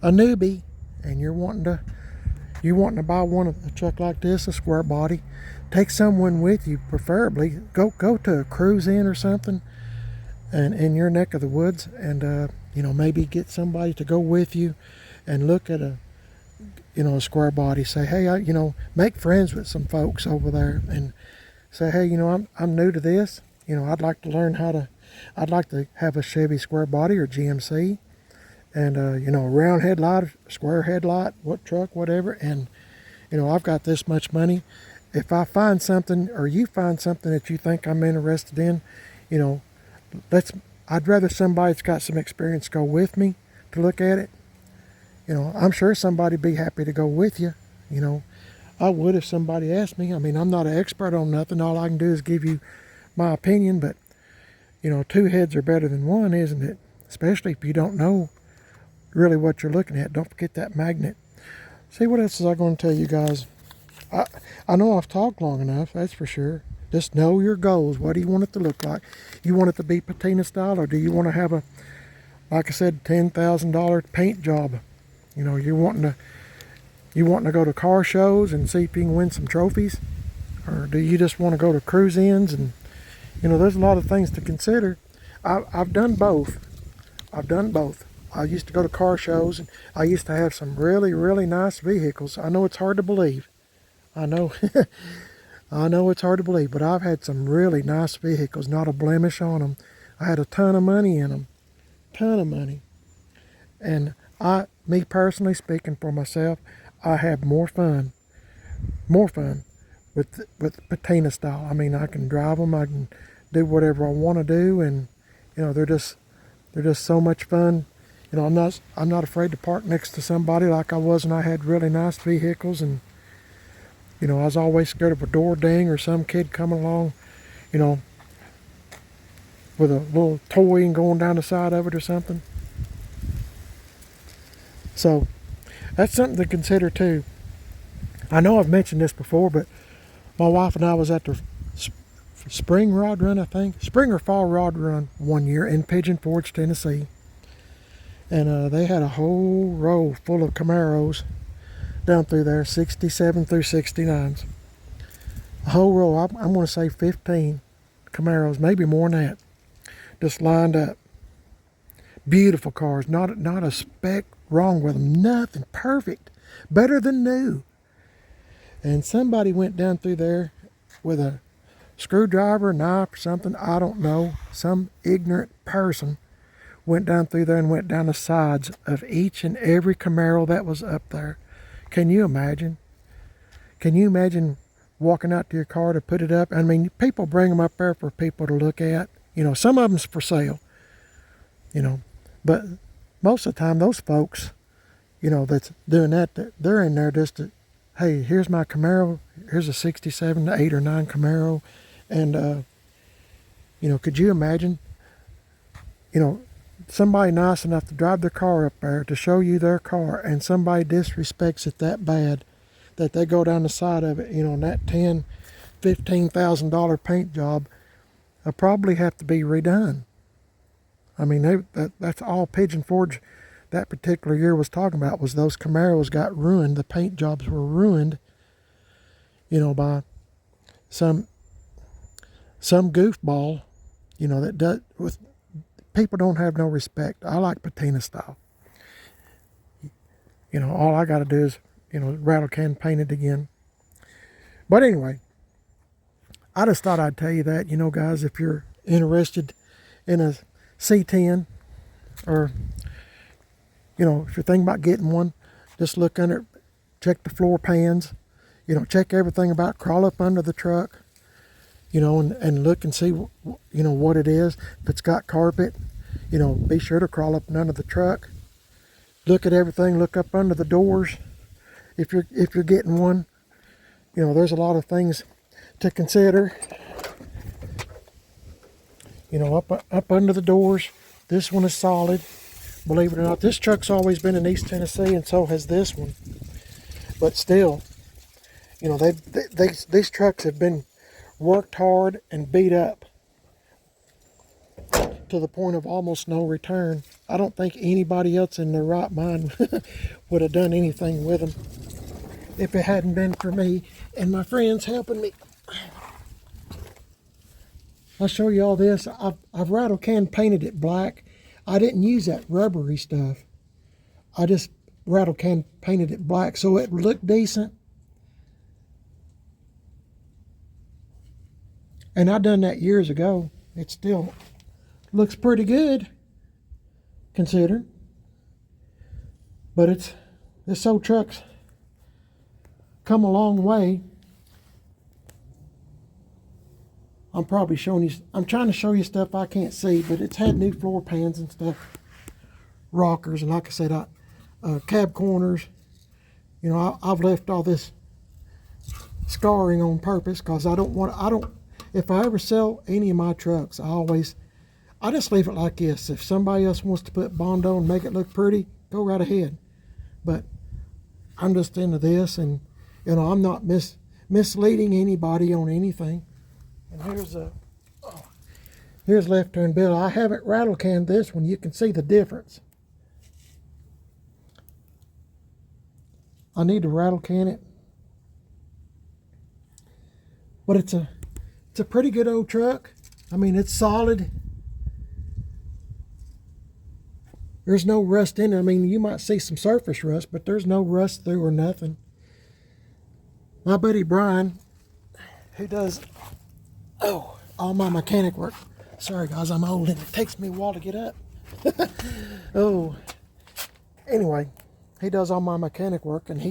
a newbie and you're wanting to buy a truck like this, a square body, take someone with you, preferably. Go to a cruise in or something, and in your neck of the woods, and you know, maybe get somebody to go with you and look at a square body. Say, hey, you know, make friends with some folks over there and say, hey, you know, I'm new to this. You know, I'd like to have a Chevy square body or GMC, and you know, a round headlight, square headlight, what truck, whatever. And, you know, I've got this much money. If I find something, or you find something that you think I'm interested in, you know, I'd rather somebody that's got some experience go with me to look at it. You know, I'm sure somebody'd be happy to go with you. You know, I would if somebody asked me. I mean, I'm not an expert on nothing. All I can do is give you my opinion, but you know, two heads are better than one, isn't it? Especially if you don't know really what you're looking at. Don't forget that magnet. See, what else is I going to tell you guys? I know I've talked long enough, that's for sure. Just know your goals. What do you want it to look like? You want it to be patina style, or do you want to have a, like I said, $10,000 paint job? You know, you're wanting to go to car shows and see if you can win some trophies, or do you just want to go to cruise ins? And you know, there's a lot of things to consider. I've done both. I've done both. I used to go to car shows, and I used to have some really, really nice vehicles. I know it's hard to believe. I know, I know it's hard to believe, but I've had some really nice vehicles, not a blemish on them. I had a ton of money in them, ton of money. And me personally, speaking for myself, I have more fun with patina style. I mean, I can drive them, I can do whatever I want to do, and you know, they're just so much fun. You know, I'm not afraid to park next to somebody like I was when I had really nice vehicles. And you know, I was always scared of a door ding or some kid coming along, you know, with a little toy and going down the side of it or something. So that's something to consider too. I know I've mentioned this before, but my wife and I was at the spring rod run, I think, spring or fall rod run one year in Pigeon Forge, Tennessee. And they had a whole row full of Camaros down through there, 67 through 69s. A whole row, I'm going to say 15 Camaros, maybe more than that, just lined up. Beautiful cars, not a speck wrong with them, nothing, perfect, better than new. And somebody went down through there with a screwdriver, knife, or something, I don't know. Some ignorant person went down through there and went down the sides of each and every Camaro that was up there. Can you imagine? Can you imagine walking out to your car to put it up? I mean, people bring them up there for people to look at. You know, some of them's for sale, you know, but most of the time those folks, you know, that's doing that, they're in there just to, hey, here's my Camaro, here's a 67, 8 or 9 Camaro. And, you know, could you imagine, you know, somebody nice enough to drive their car up there to show you their car, and somebody disrespects it that bad that they go down the side of it, you know, and that $15,000 paint job will probably have to be redone. I mean, that's all Pigeon Forge that particular year was talking about, was those Camaros got ruined. The paint jobs were ruined, you know, by some goofball, you know, that does with. People don't have no respect. I like patina style. You know, all I got to do is, you know, rattle can paint it again. But anyway, I just thought I'd tell you that, you know, guys, if you're interested in a C10, or, you know, if you're thinking about getting one, just look under it, check the floor pans, you know, check everything about, crawl up under the truck, you know, and look and see, you know, what it is. If it's got carpet, you know, be sure to crawl up and under the truck. Look at everything, look up under the doors. If you're getting one, you know, there's a lot of things to consider. You know, up under the doors. This one is solid. Believe it or not, this truck's always been in East Tennessee, and so has this one. But still, you know, these trucks have been worked hard and beat up to the point of almost no return. I don't think anybody else in their right mind would have done anything with them if it hadn't been for me and my friends helping me. I'll show you all this. I've rattle can painted it black. I didn't use that rubbery stuff. I just rattle can painted it black so it looked decent. And I done that years ago. It still looks pretty good, considered. But this old truck's come a long way. I'm probably showing you, I'm trying to show you stuff I can't see, but it's had new floor pans and stuff, rockers, and like I said, cab corners. You know, I've left all this scarring on purpose because I don't, if I ever sell any of my trucks, I just leave it like this. If somebody else wants to put Bond on and make it look pretty, go right ahead. But I'm just into this, and I'm not misleading anybody on anything. And here's left turn Bill. I haven't rattle canned this one. You can see the difference. I need to rattle can it, but it's a pretty good old truck. I mean, it's solid. There's no rust in it. I mean, you might see some surface rust, but there's no rust through or nothing. My buddy Brian, who does all my mechanic work. Sorry guys, I'm old and it takes me a while to get up. Anyway, he does all my mechanic work, and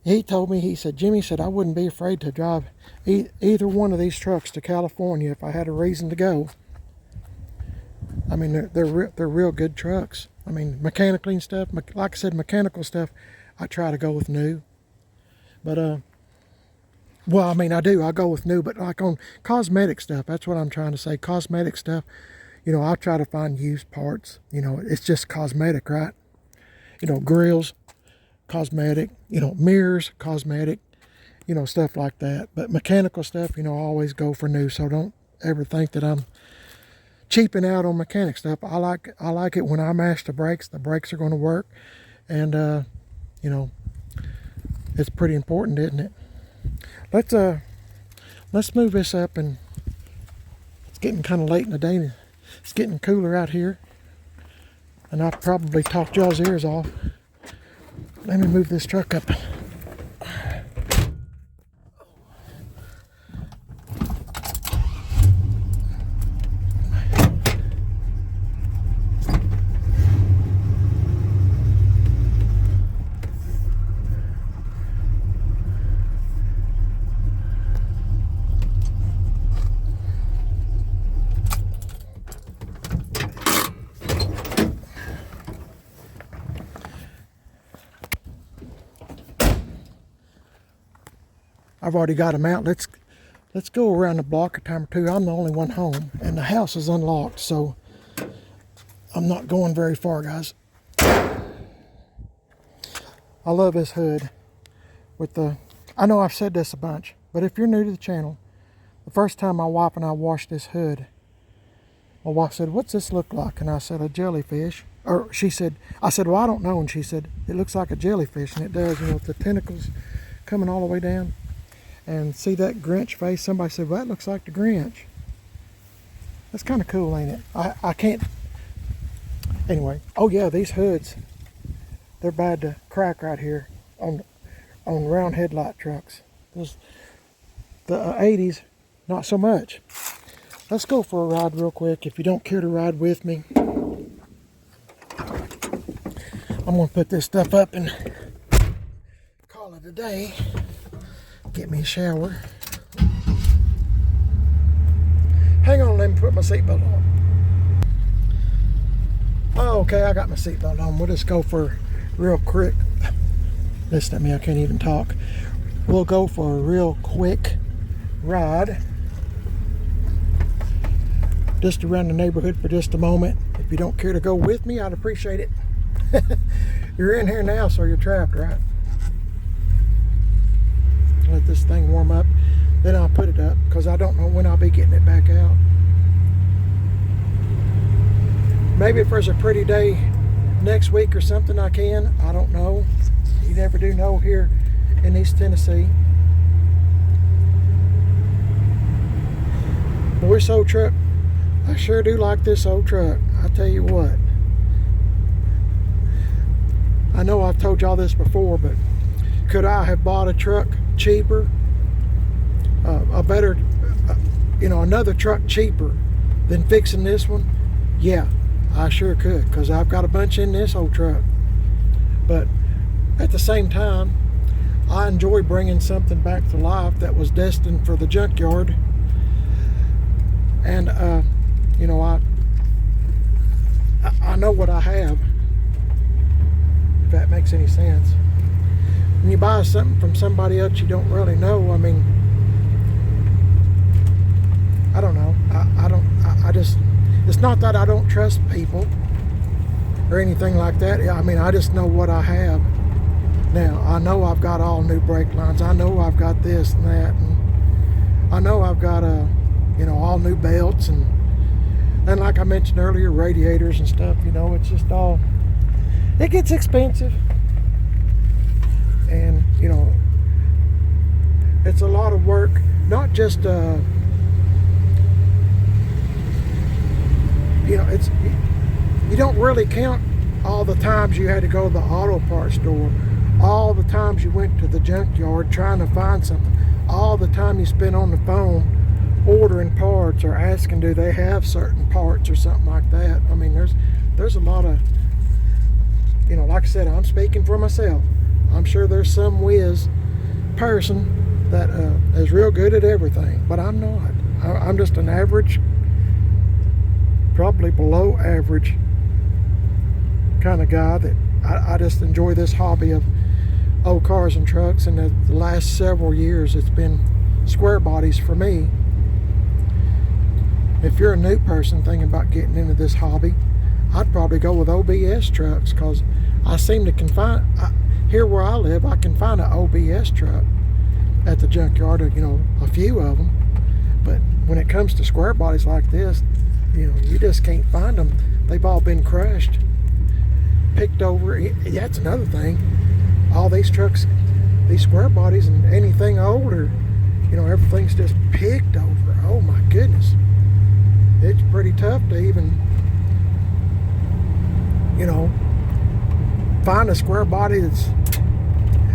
he told me, he said, Jimmy said, I wouldn't be afraid to drive either one of these trucks to California if I had a reason to go. I mean, they're real good trucks. I mean, mechanically and stuff, like I said, mechanical stuff, I try to go with new. But, well, I mean, I go with new, but like on cosmetic stuff, that's what I'm trying to say. Cosmetic stuff, I try to find used parts. It's just cosmetic, right? Grills, cosmetic, mirrors, cosmetic, stuff like that. But mechanical stuff, I always go for new. So don't ever think that I'm cheaping out on mechanic stuff. I like it when I mash the brakes are going to work. And, it's pretty important, isn't it? Let's move this up, and it's getting kind of late in the day. It's getting cooler out here, and I've probably talked y'all's ears off. Let me move this truck up. I've already got them out. Let's go around the block a time or two. I'm the only one home, and the house is unlocked, so I'm not going very far, guys. I love this hood with I know I've said this a bunch, but if you're new to the channel, the first time my wife and I washed this hood, my wife said, "What's this look like?" And I said, "A jellyfish." Or I said, "Well, I don't know." And she said, "It looks like a jellyfish," and it does, with the tentacles coming all the way down. And see that Grinch face? Somebody said, "Well, that looks like the Grinch." That's kind of cool, ain't it? I can't. Anyway, oh yeah, these hoods, they're bad to crack right here on round headlight trucks. The 80s, not so much. Let's go for a ride real quick. If you don't care to ride with me, I'm gonna put this stuff up and call it a day. Get me a shower. Hang on, let me put my seatbelt on. Oh, okay, I got my seatbelt on. We'll just go for real quick. Listen to me, I can't even talk. We'll go for a real quick ride. Just around the neighborhood for just a moment. If you don't care to go with me, I'd appreciate it. You're in here now, so you're trapped, right? Let this thing warm up, then I'll put it up, because I don't know when I'll be getting it back out. Maybe if there's a pretty day next week or something, I can. I don't know. You never do know here in East Tennessee. Boy, this old truck, I sure do like this old truck. I tell you what. I know I've told y'all this before, but could I have bought a truck cheaper, a better, another truck cheaper than fixing this one? Yeah, I sure could, because I've got a bunch in this old truck. But at the same time, I enjoy bringing something back to life that was destined for the junkyard. And I know what I have, if that makes any sense. When you buy something from somebody else you don't really know, I mean, not that I don't trust people or anything like that. I mean, I just know what I have. Now, I know I've got all new brake lines. I know I've got this and that. And I know I've got, you know, all new belts. And like I mentioned earlier, radiators and stuff, you know, it's just all, it gets expensive. And, you know, it's a lot of work. Not just, you know, it's, you don't really count all the times you had to go to the auto parts store, all the times you went to the junkyard trying to find something, all the time you spent on the phone ordering parts or asking do they have certain parts or something like that. I mean, there's a lot of, you know, like I said, I'm speaking for myself. I'm sure there's some whiz person that is real good at everything, but I'm not. I'm just an average, probably below average kind of guy that I just enjoy this hobby of old cars and trucks. And the last several years it's been square bodies for me. If you're a new person thinking about getting into this hobby, I'd probably go with OBS trucks, because I seem to here where I live, I can find an OBS truck at the junkyard, you know, a few of them. But when it comes to square bodies like this, you know, you just can't find them. They've all been crushed, picked over. That's another thing. All these trucks, these square bodies and anything older, you know, everything's just picked over. Oh my goodness. It's pretty tough to even, you know, find a square body that's,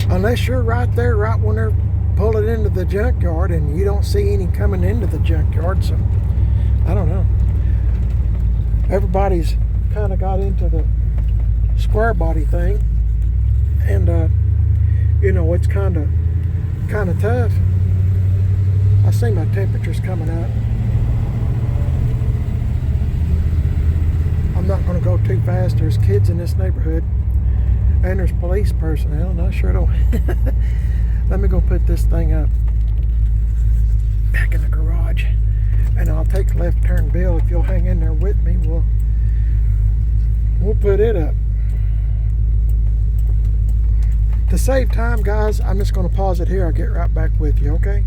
unless you're right there, right when they're pulling into the junkyard, and you don't see any coming into the junkyard. So, I don't know. Everybody's kind of got into the square body thing, and you know, it's kind of tough. I see my temperature's coming up. I'm not going to go too fast. There's kids in this neighborhood, and there's police personnel, and I sure don't. Let me go put this thing up back in the garage, and I'll take left turn Bill. If you'll hang in there with me, we'll put it up. To save time, guys, I'm just going to pause it here. I'll get right back with you, okay?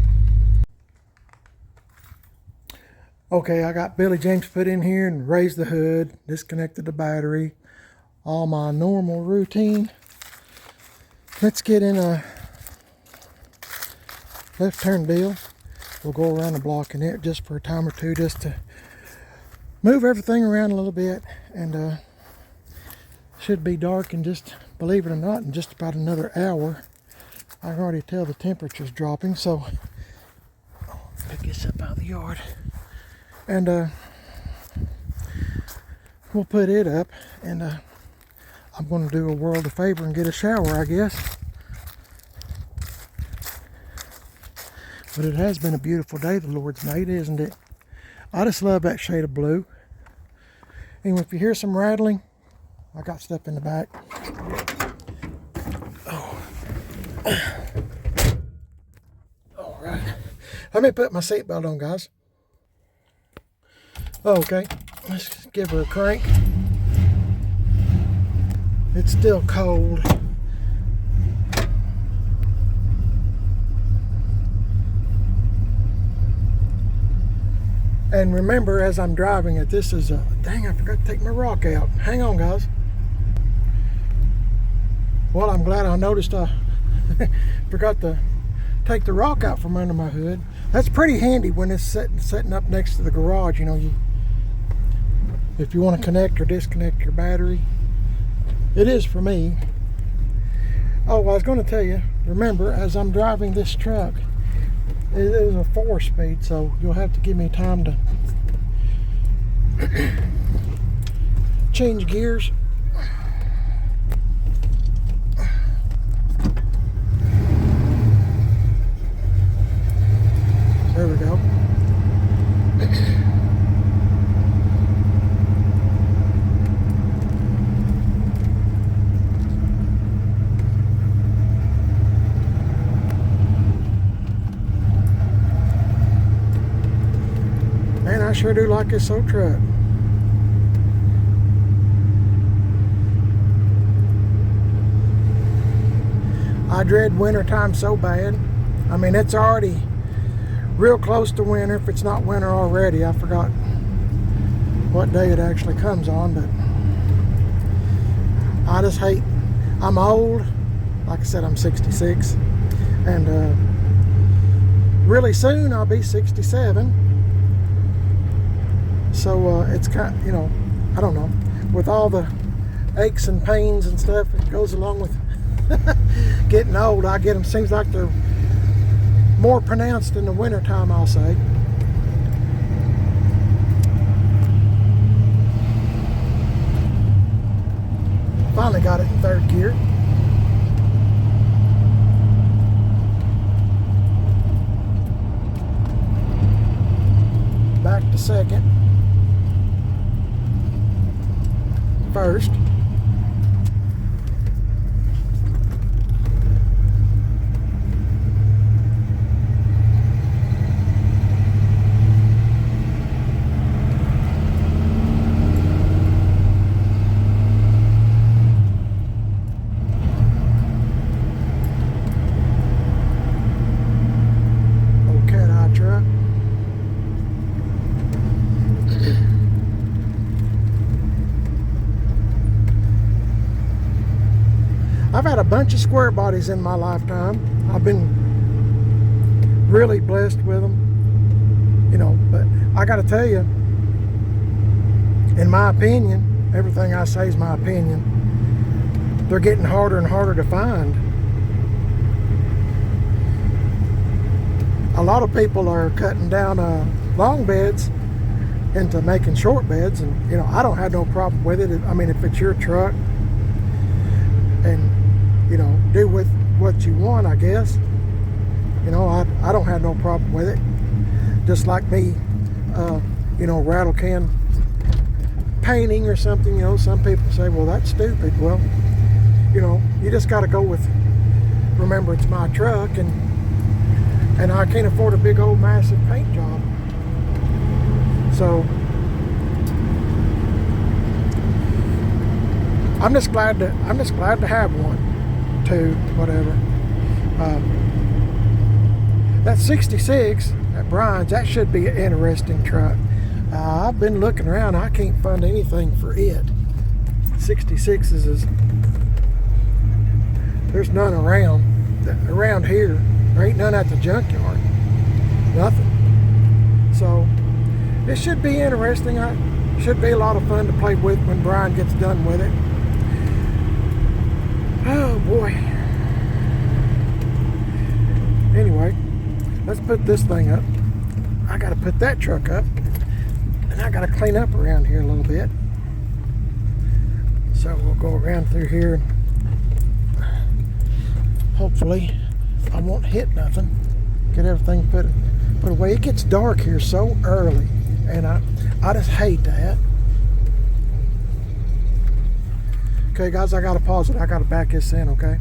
Okay, I got Billy James put in here and raised the hood, disconnected the battery, all my normal routine. Let's get in a left turn deal. We'll go around the block in it just for a time or two, just to move everything around a little bit. And should be dark in just, believe it or not, in just about another hour. I can already tell the temperature's dropping, so I'll pick this up out of the yard. And we'll put it up, and I'm going to do a world a favor and get a shower, I guess. But it has been a beautiful day the Lord's made, isn't it? I just love that shade of blue. And if you hear some rattling, I got stuff in the back. Oh. All right. Let me put my seatbelt on, guys. Okay, let's give her a crank. It's still cold. And remember, as I'm driving it, this is a, dang, I forgot to take my rock out. Hang on, guys. Well, I'm glad I noticed I forgot to take the rock out from under my hood. That's pretty handy when it's setting up next to the garage. You know, if you want to connect or disconnect your battery. It is for me. Oh, I was going to tell you, remember, as I'm driving this truck, it is a 4-speed, so you'll have to give me time to change gears. There we go. Man, I sure do like this old truck. I dread winter time so bad. I mean, it's already real close to winter, if it's not winter already. I forgot what day it actually comes on, but I just hate, I'm old. Like I said, I'm 66, and really soon I'll be 67. So it's kind of, you know, I don't know, with all the aches and pains and stuff that goes along with getting old, I get them, seems like they're more pronounced in the winter time, I'll say. Finally got it in third gear. Back to second. First. I've had a bunch of square bodies in my lifetime. I've been really blessed with them, you know, but I got to tell you, in my opinion, everything I say is my opinion, they're getting harder and harder to find. A lot of people are cutting down long beds into making short beds, and you know, I don't have no problem with it. I mean, if it's your truck and you know, do with what you want, I guess. You know, I don't have no problem with it. Just like me, you know, rattle can painting or something, you know, some people say, well, that's stupid. Well, you know, you just got to go with, remember, it's my truck, and I can't afford a big old massive paint job. So I'm just glad to have one, two, whatever. That 66 at Brian's, that should be an interesting truck. I've been looking around, I can't find anything for it. 66s is, there's none around here. There ain't none at the junkyard. Nothing. So this should be interesting. Should be a lot of fun to play with when Brian gets done with it. Oh boy. Anyway, let's put this thing up. I gotta put that truck up, and I gotta clean up around here a little bit. So we'll go around through here, and hopefully I won't hit nothing. Get everything put away. It gets dark here so early, and I just hate that. Okay guys, I gotta pause it. I gotta back this in, okay?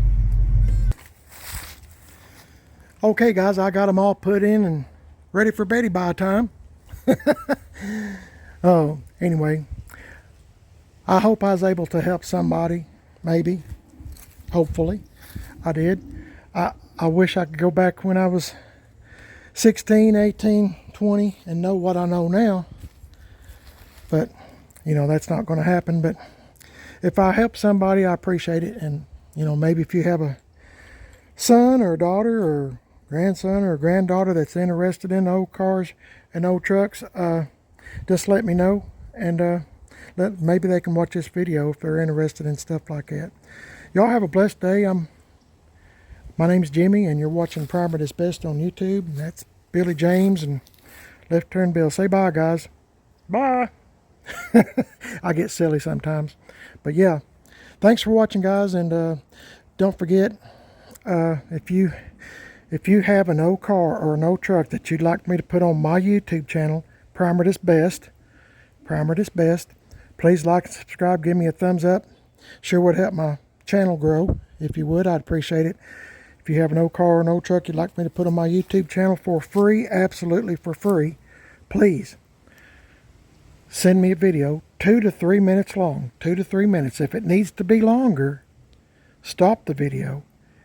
Okay guys, I got them all put in and ready for Betty by time. Oh, anyway, I hope I was able to help somebody, maybe, hopefully. I did. I wish I could go back when I was 16, 18, 20 and know what I know now. But, you know, that's not going to happen. But if I help somebody, I appreciate it. And, you know, maybe if you have a son or a daughter or grandson or granddaughter that's interested in old cars and old trucks, just let me know. And maybe they can watch this video if they're interested in stuff like that. Y'all have a blessed day. My name's Jimmy, and you're watching Primer at His Best on YouTube. And that's Billy James and Left Turn Bill. Say bye, guys. Bye. I get silly sometimes. But yeah, thanks for watching, guys. And don't forget, if you have an old car or an old truck that you'd like me to put on my YouTube channel, Primer at His Best, please like and subscribe. Give me a thumbs up. Sure would help my channel grow. If you would, I'd appreciate it. If you have an old car or an old truck you'd like me to put on my YouTube channel for free, absolutely for free, please send me a video 2 to 3 minutes long. 2 to 3 minutes. If it needs to be longer, stop the video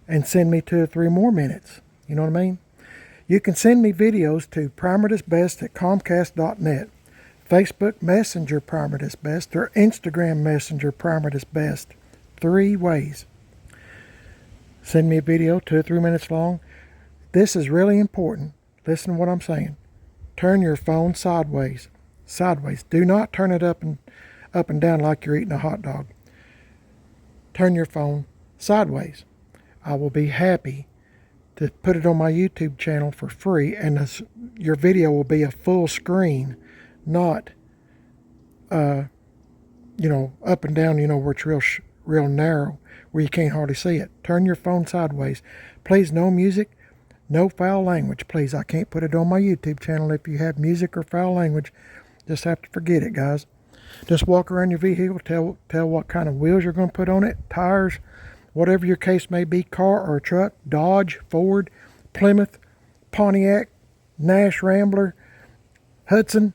and send me 2 or 3 more minutes. You know what I mean? You can send me videos to primertisbest@comcast.net, Facebook Messenger primertisbest, or Instagram Messenger primertisbest. 3 ways. Send me a video 2 or 3 minutes long. This is really important. Listen to what I'm saying. Turn your phone sideways. Sideways. Do not turn it up and down like you're eating a hot dog. Turn your phone sideways. I will be happy to put it on my YouTube channel for free, and your video will be a full screen, not up and down, where it's real narrow, where you can't hardly see it. Turn your phone sideways. Please, no music, no foul language. Please, I can't put it on my YouTube channel if you have music or foul language. Just have to forget it, guys. Just walk around your vehicle, tell what kind of wheels you're going to put on it, tires, whatever your case may be, car or truck, Dodge, Ford, Plymouth, Pontiac, Nash Rambler, Hudson.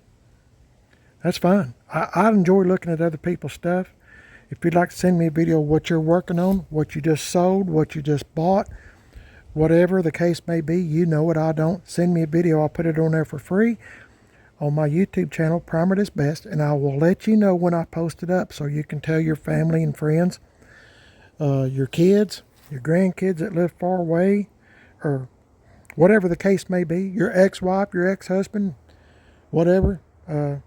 That's fine. I enjoy looking at other people's stuff. If you'd like to send me a video of what you're working on, what you just sold, what you just bought, whatever the case may be, you know it, I don't. Send me a video. I'll put it on there for free on my YouTube channel, Primer This Best, and I will let you know when I post it up so you can tell your family and friends, your kids, your grandkids that live far away, or whatever the case may be, your ex-wife, your ex-husband, whatever. Hey,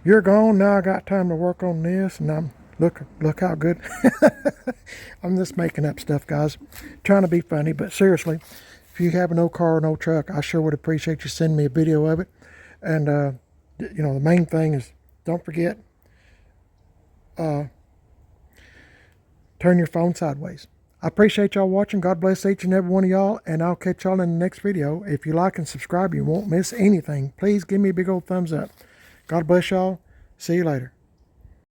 you're gone, now I got time to work on this, and look how good. I'm just making up stuff, guys, trying to be funny, but seriously, if you have no car or no truck, I sure would appreciate you sending me a video of it. And the main thing is, don't forget, turn your phone sideways. I appreciate y'all watching. God bless each and every one of y'all, and I'll catch y'all in the next video. If you like and subscribe, you won't miss anything. Please give me a big old thumbs up. God bless y'all. See you later.